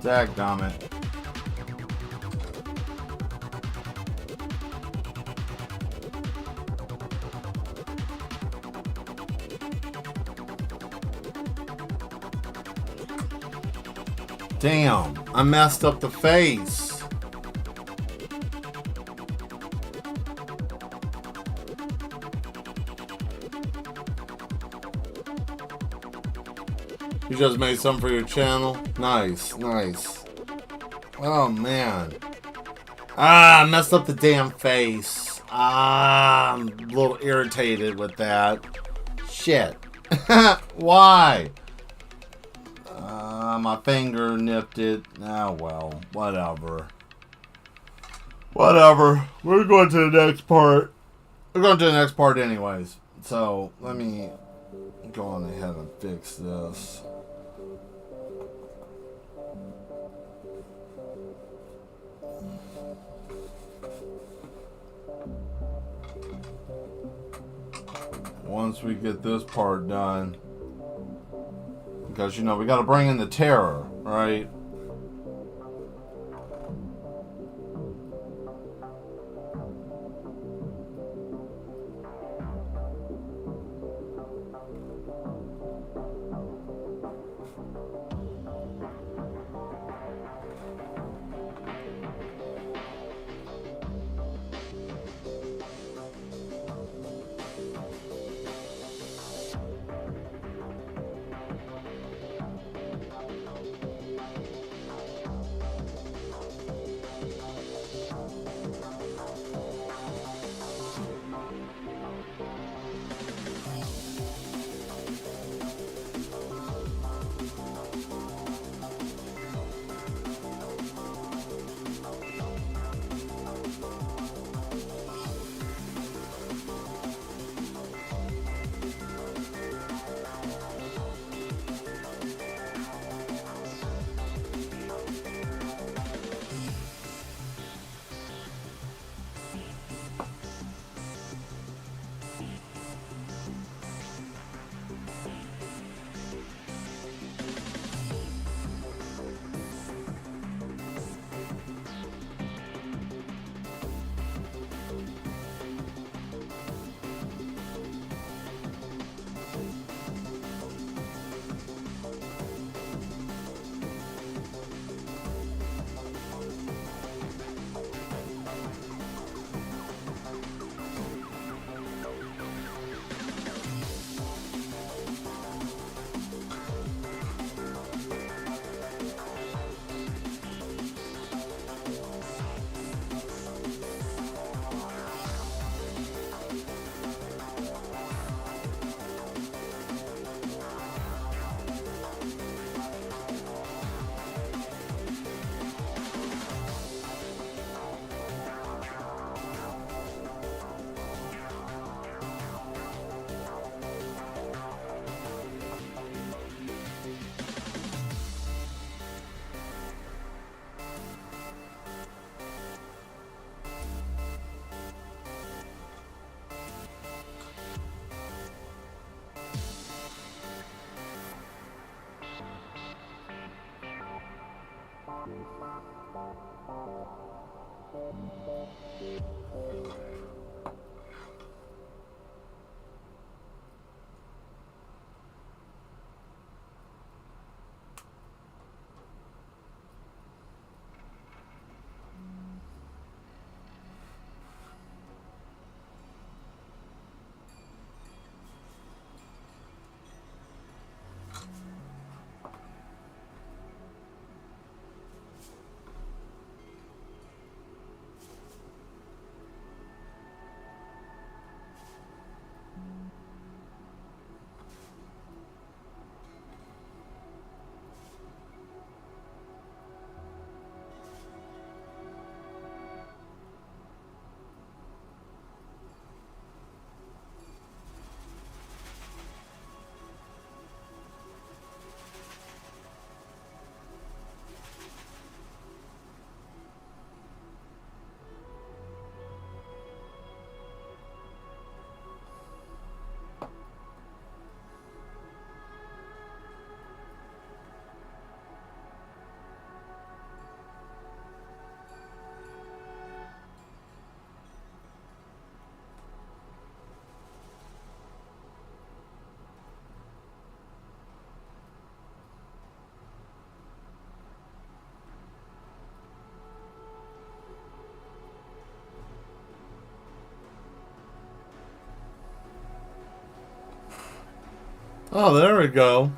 Dadgummit. Damn, I messed up the face. You just made some for your channel? Nice, nice. Oh, man. I messed up the damn face. I'm a little irritated with that. Shit. Why? My finger nipped it. Ah, well, whatever. Whatever. We're going to the next part. We're going to the next part anyways. So, let me go on ahead and fix this. Once we get this part done, because, you know, we got to bring in the terror, right? Oh, there we go.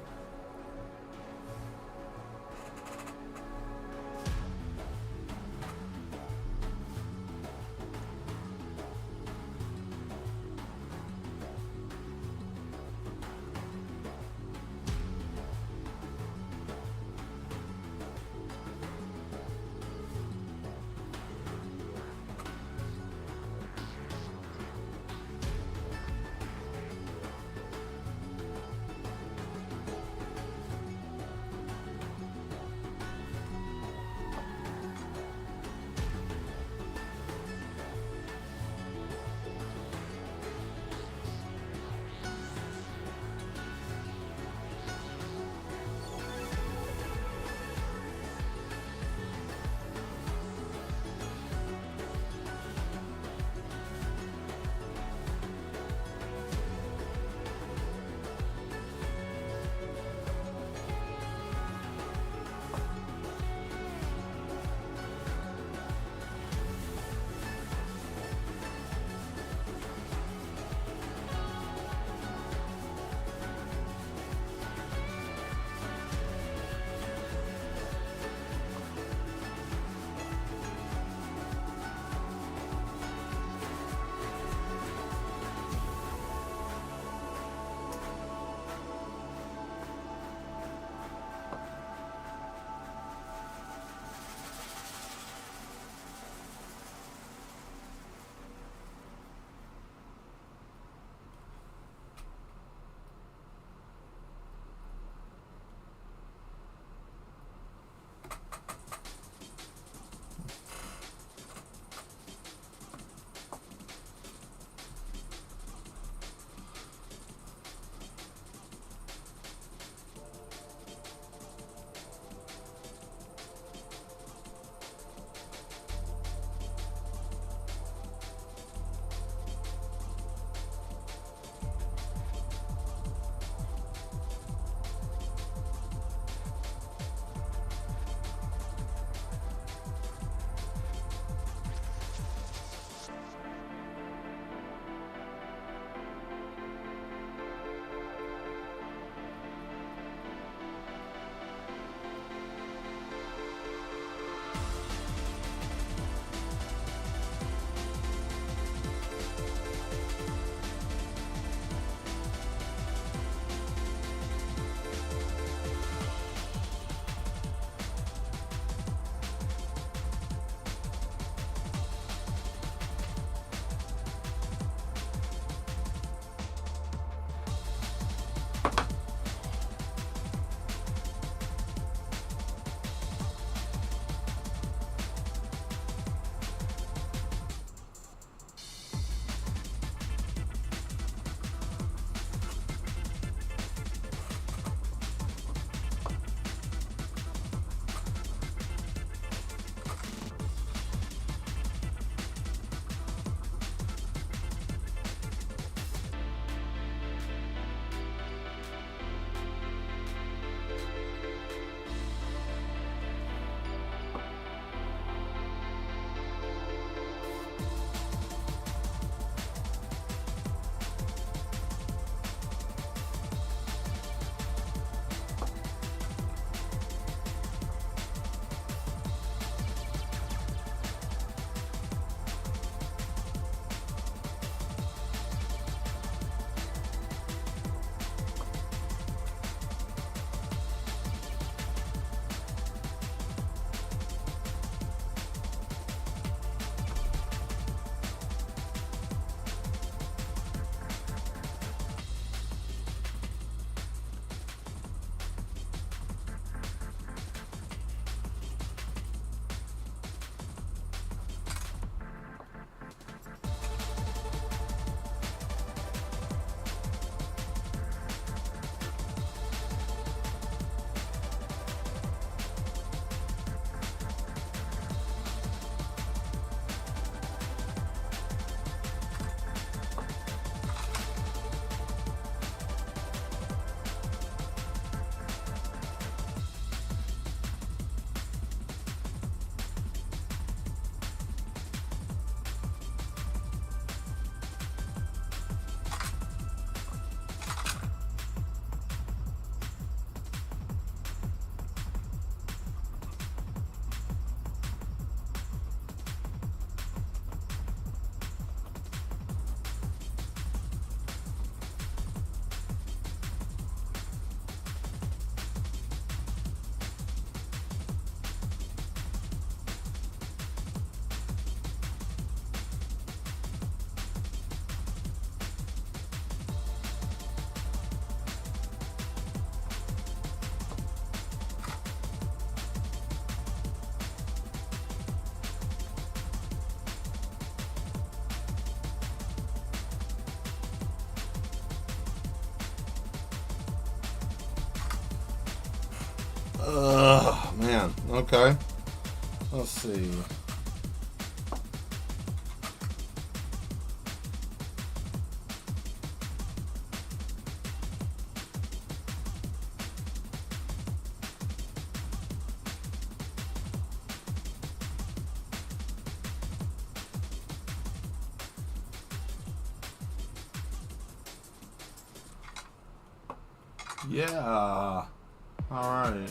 Man. Okay. Let's see. Yeah. All right.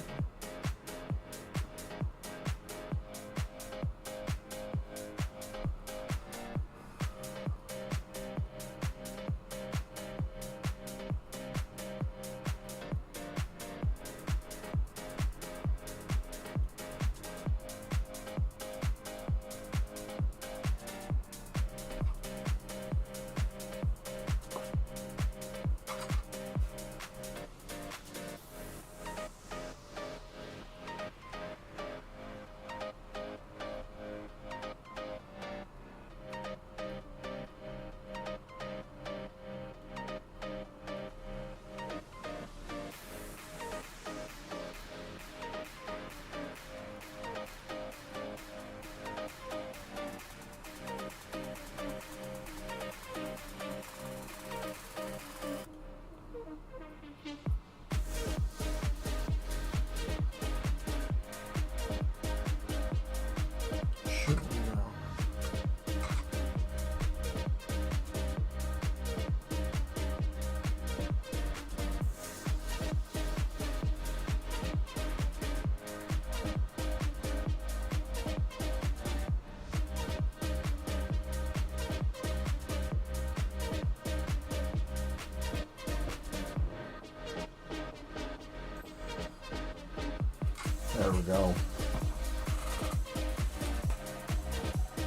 There we go.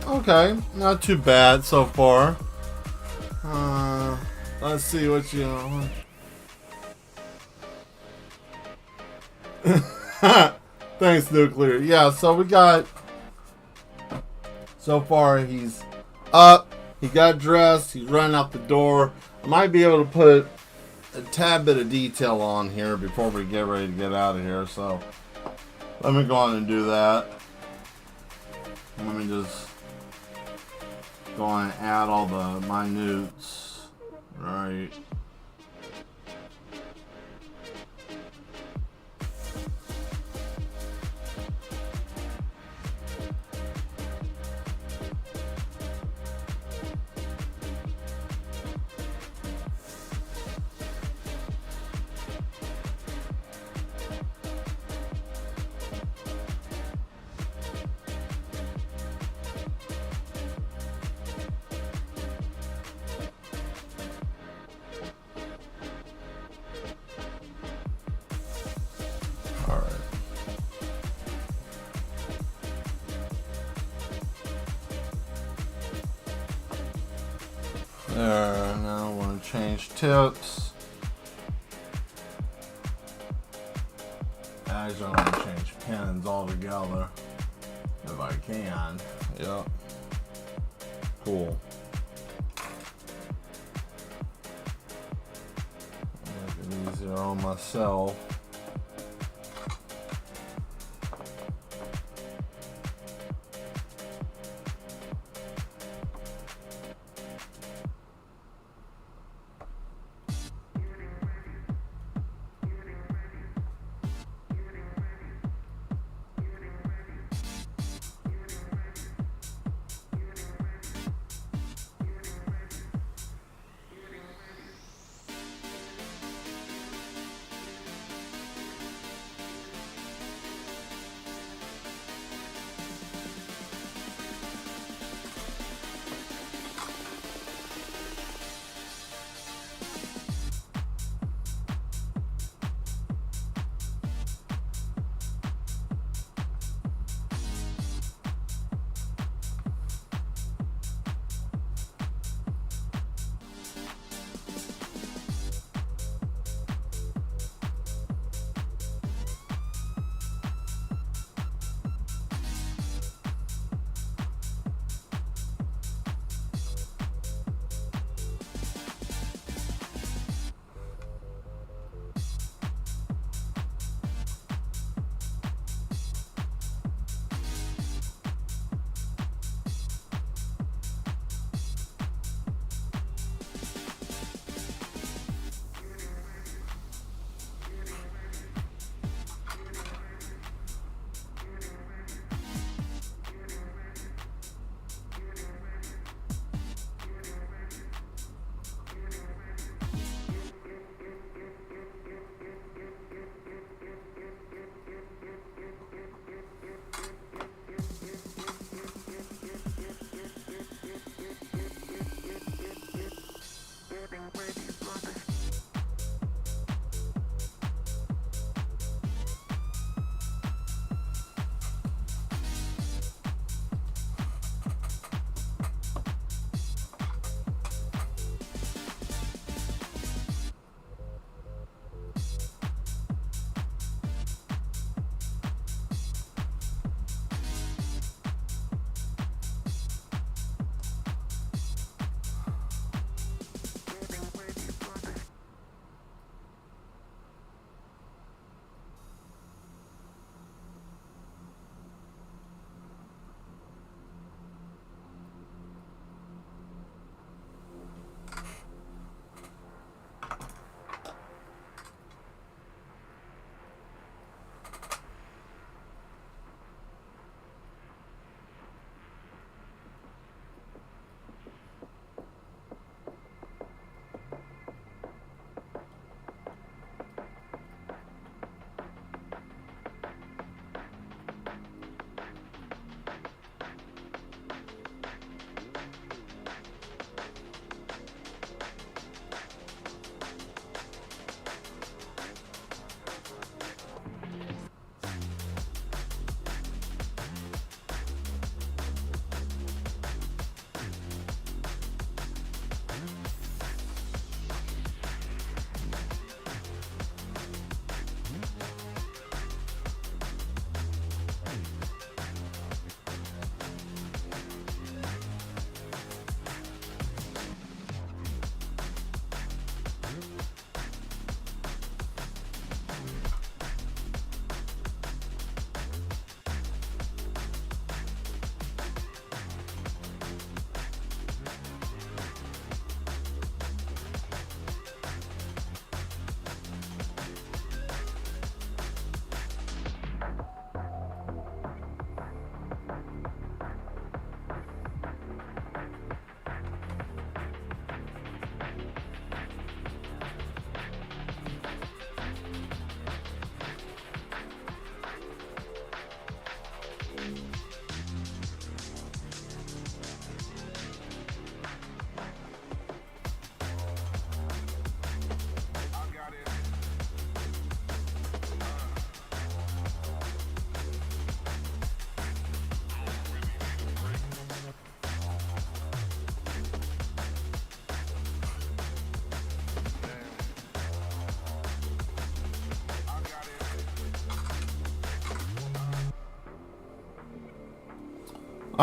Okay, not too bad so far. Let's see what you know. Thanks, Nuclear. Yeah, so we got. So far, he's up. He got dressed. He's running out the door. I might be able to put a tad bit of detail on here before we get ready to get out of here. So let me go on and do that. Let me just go on and add all the minutes. Right. There, now I want to change tips. Actually, I want to change pins altogether. If I can. Yep. Cool. Make it easier on myself.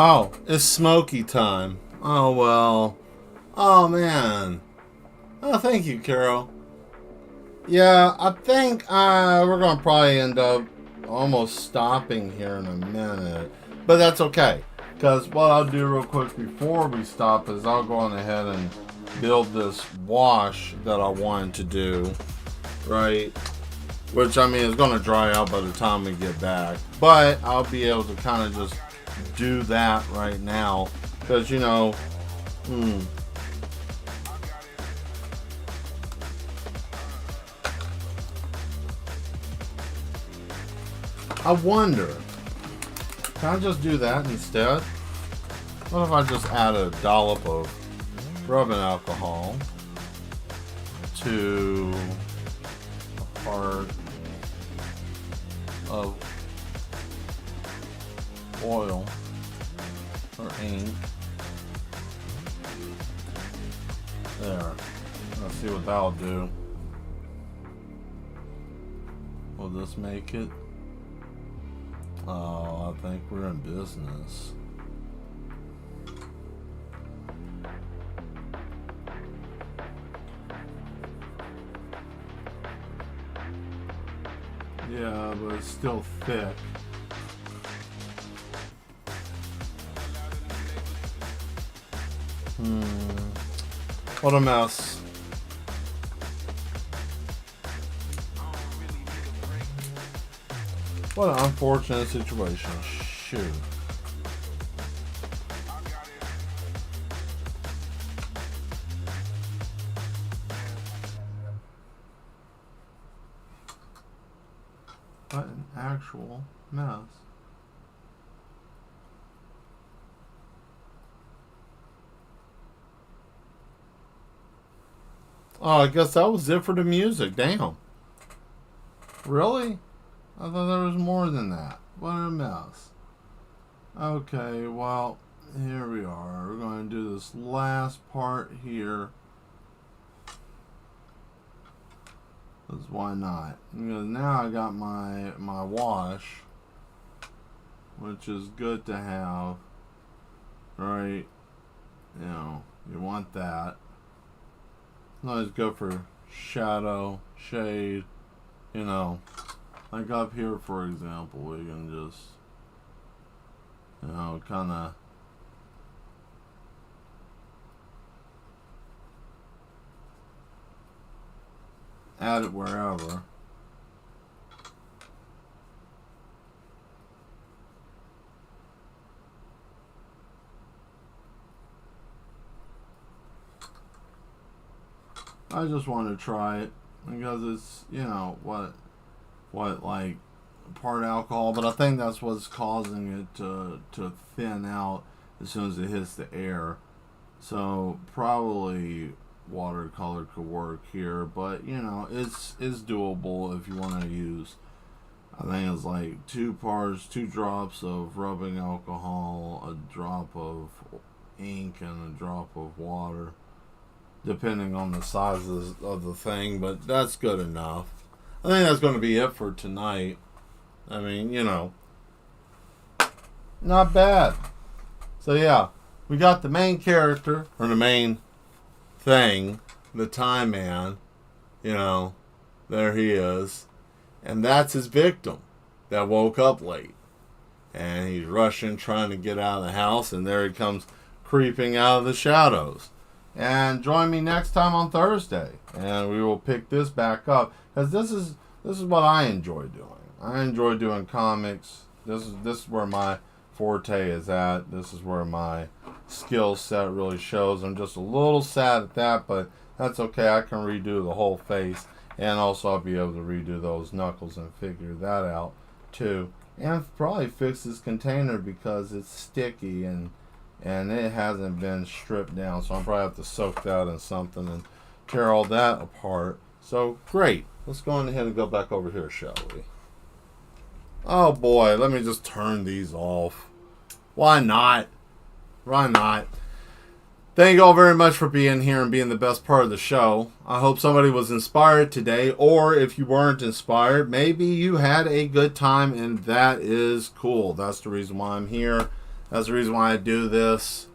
Oh, it's smoky time. Oh, well. Oh, man. Oh, thank you, Carol. Yeah, I think we're going to probably end up almost stopping here in a minute. But that's okay. Because what I'll do real quick before we stop is I'll go on ahead and build this wash that I wanted to do. Right? Which, I mean, is going to dry out by the time we get back. But I'll be able to kind of just do that right now. Because, you know, I wonder, can I just do that instead? What if I just add a dollop of rubbing alcohol to a part of oil or ink? There. Let's see what that'll do. Will this make it? Oh, I think we're in business. Yeah, but it's still thick. What a mess. What an unfortunate situation. Shoot. What an actual mess. Oh, I guess that was it for the music. Damn. Really? I thought there was more than that. What a mess. Okay, well, here we are. We're going to do this last part here. Because why not? Because now I got my wash, which is good to have, right? You know, you want that. Let's go for shadow, shade, you know. Like up here, for example, we can just, you know, kind of add it wherever. I just want to try it because it's, you know, what like part alcohol, but I think that's what's causing it to thin out as soon as it hits the air. So probably watercolor could work here, but you know, it's doable if you want to use, I think it's like 2 drops of rubbing alcohol, a drop of ink, and a drop of water, depending on the size of the thing, but that's good enough. I think that's going to be it for tonight. I mean, you know, not bad. So yeah, we got the main character, or the main thing, the Time Man, you know, there he is. And that's his victim that woke up late. And he's rushing, trying to get out of the house, and there he comes creeping out of the shadows. And join me next time on Thursday, and we will pick this back up, because this is what I enjoy doing. I enjoy doing comics. This is where my forte is at. This is where my skill set really shows. I'm just a little sad at that, but that's okay. I can redo the whole face, and also I'll be able to redo those knuckles and figure that out too, and probably fix this container because it's sticky and it hasn't been stripped down, so I'll probably have to soak that in something and tear all that apart. So great, let's go on ahead and go back over here, shall we? Oh boy, let me just turn these off. Why not? Thank you all very much for being here and being the best part of the show. I hope somebody was inspired today, or if you weren't inspired, maybe you had a good time, and that is cool. That's the reason why I'm here. That's the reason why I do this.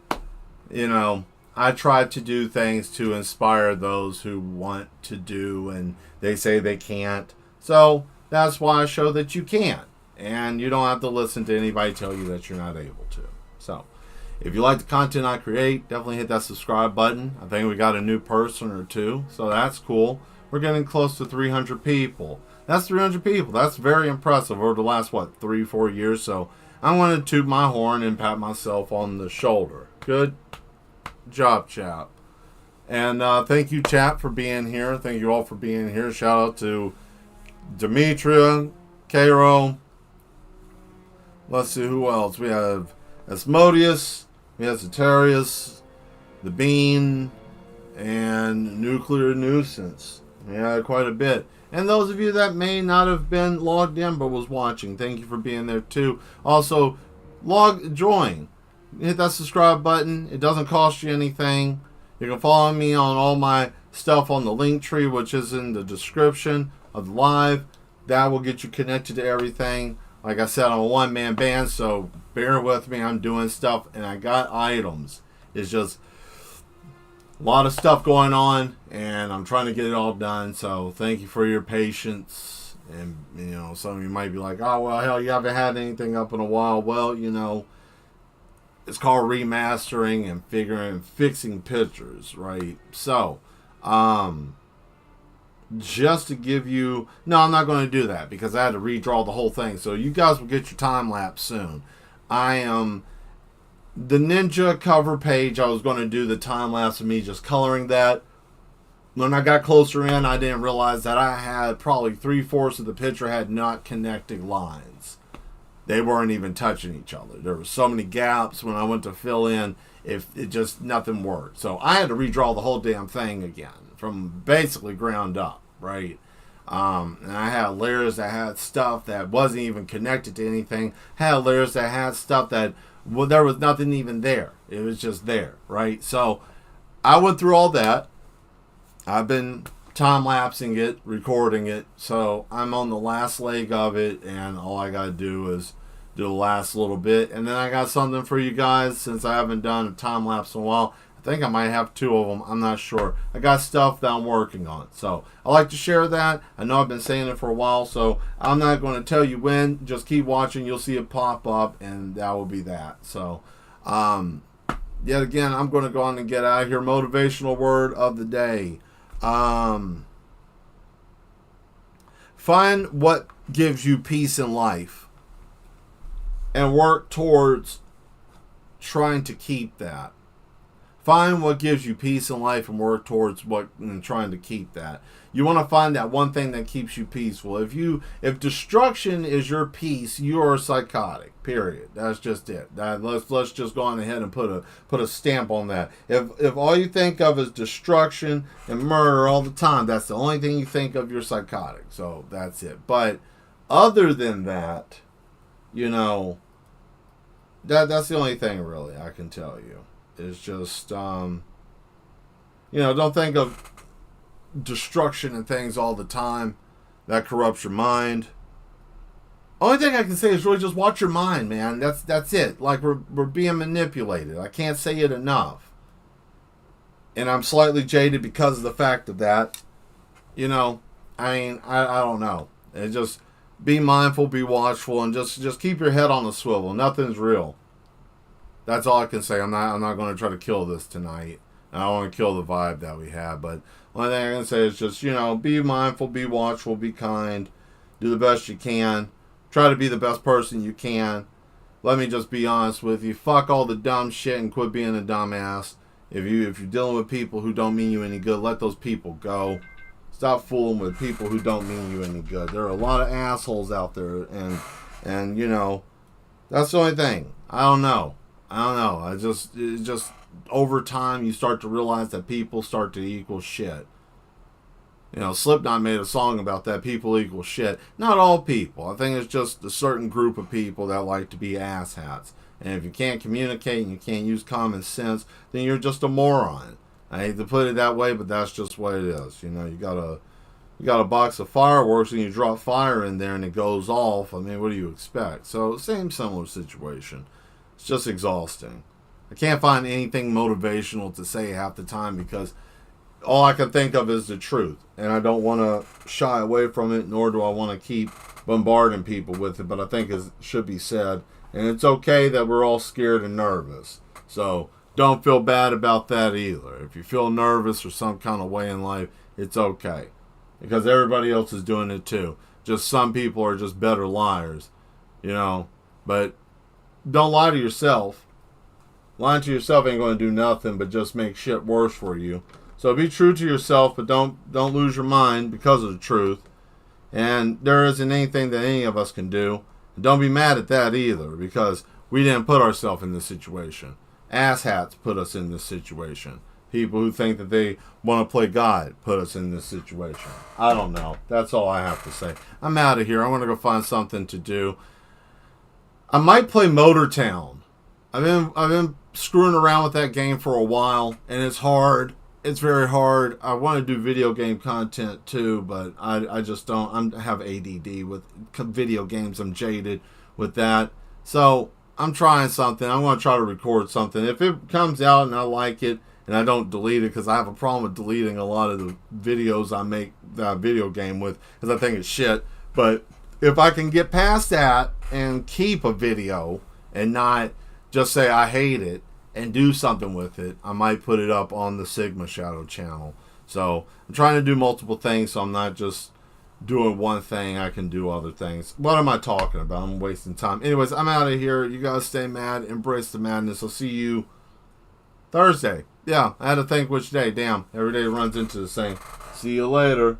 You know, I try to do things to inspire those who want to do and they say they can't. So that's why I show that you can. And you don't have to listen to anybody tell you that you're not able to. So if you like the content I create, definitely hit that subscribe button. I think we got a new person or two, so that's cool. We're getting close to 300 people. That's 300 people. That's very impressive over the last, 3-4 years. So I'm going to toot my horn and pat myself on the shoulder. Good job, chap. And thank you, chat, for being here. Thank you all for being here. Shout out to Demetria, Cairo. Let's see who else. We have Asmodeus, we have Satarius, The Bean, and Nuclear Nuisance. Yeah, quite a bit. And those of you that may not have been logged in but was watching, thank you for being there too. Also, join. Hit that subscribe button. It doesn't cost you anything. You can follow me on all my stuff on the link tree, which is in the description of the live. That will get you connected to everything. Like I said, I'm a one-man band, so bear with me. I'm doing stuff, and I got items. It's just a lot of stuff going on, and I'm trying to get it all done. So thank you for your patience. And, some of you might be like, oh, well, hell, you haven't had anything up in a while. Well, it's called remastering and fixing pictures, right? So, just to give you... No, I'm not going to do that because I had to redraw the whole thing. So you guys will get your time lapse soon. I am... The Ninja cover page, I was going to do the time lapse of me just coloring that. When I got closer in, I didn't realize that I had probably 3/4 of the picture had not connecting lines. They weren't even touching each other. There were so many gaps when I went to fill in, if it just nothing worked. So I had to redraw the whole damn thing again from basically ground up, right? And I had layers that had stuff that wasn't even connected to anything. Had layers that had stuff that, well, there was nothing even there. It was just there, right? So I went through all that. I've been time-lapsing it, recording it. So I'm on the last leg of it, and all I got to do is do the last little bit. And then I got something for you guys since I haven't done a time-lapse in a while. I think I might have 2 of them. I'm not sure. I got stuff that I'm working on. So I like to share that. I know I've been saying it for a while, so I'm not going to tell you when. Just keep watching. You'll see it pop up, and that will be that. So, yet again, I'm going to go on and get out of here. Motivational word of the day. Find what gives you peace in life and work towards trying to keep that. Find what gives you peace in life and work towards trying to keep that. You want to find that one thing that keeps you peaceful. If destruction is your peace, you are psychotic. Period. That's just it. Let's just go on ahead and put a stamp on that. If all you think of is destruction and murder all the time, that's the only thing you think of, you're psychotic. So that's it. But other than that, that's the only thing really I can tell you. It's just, don't think of destruction and things all the time. That corrupts your mind. Only thing I can say is really just watch your mind, man. That's it. Like we're being manipulated. I can't say it enough. And I'm slightly jaded because of the fact of that. I don't know. It's just be mindful, be watchful, and just keep your head on the swivel. Nothing's real. That's all I can say. I'm not going to try to kill this tonight. I don't want to kill the vibe that we have. But one thing I can say is just, be mindful, be watchful, be kind. Do the best you can. Try to be the best person you can. Let me just be honest with you. Fuck all the dumb shit and quit being a dumbass. If you're dealing with people who don't mean you any good, let those people go. Stop fooling with people who don't mean you any good. There are a lot of assholes out there. And that's the only thing. I don't know. It's just over time you start to realize that people start to equal shit. Slipknot made a song about that. People equal shit. Not all people. I think it's just a certain group of people that like to be asshats. And if you can't communicate and you can't use common sense, then you're just a moron. I hate to put it that way, but that's just what it is. You got a box of fireworks and you drop fire in there and it goes off. I mean, what do you expect? So similar situation. It's just exhausting. I can't find anything motivational to say half the time because all I can think of is the truth. And I don't want to shy away from it, nor do I want to keep bombarding people with it. But I think it should be said. And it's okay that we're all scared and nervous. So don't feel bad about that either. If you feel nervous or some kind of way in life, it's okay. Because everybody else is doing it too. Just some people are just better liars. But don't lie to yourself. Lying to yourself ain't going to do nothing but just make shit worse for you. So be true to yourself, but don't lose your mind because of the truth. And there isn't anything that any of us can do. And don't be mad at that either, because we didn't put ourselves in this situation. Asshats put us in this situation. People who think that they want to play God put us in this situation. I don't know. That's all I have to say. I'm out of here. I want to go find something to do. I might play Motortown. I've been screwing around with that game for a while, and it's hard. It's very hard. I want to do video game content too, but I just don't. I have ADD with video games. I'm jaded with that. So I'm trying something. I want to try to record something. If it comes out and I like it, and I don't delete it, because I have a problem with deleting a lot of the videos I make that video game with, because I think it's shit. But if I can get past that and keep a video and not just say I hate it and do something with it, I might put it up on the Sigma Shadow channel. So I'm trying to do multiple things, so I'm not just doing one thing. I can do other things. What am I talking about? I'm wasting time. Anyways, I'm out of here. You guys stay mad. Embrace the madness. I'll see you Thursday. Yeah, I had to think which day. Damn, every day runs into the same. See you later.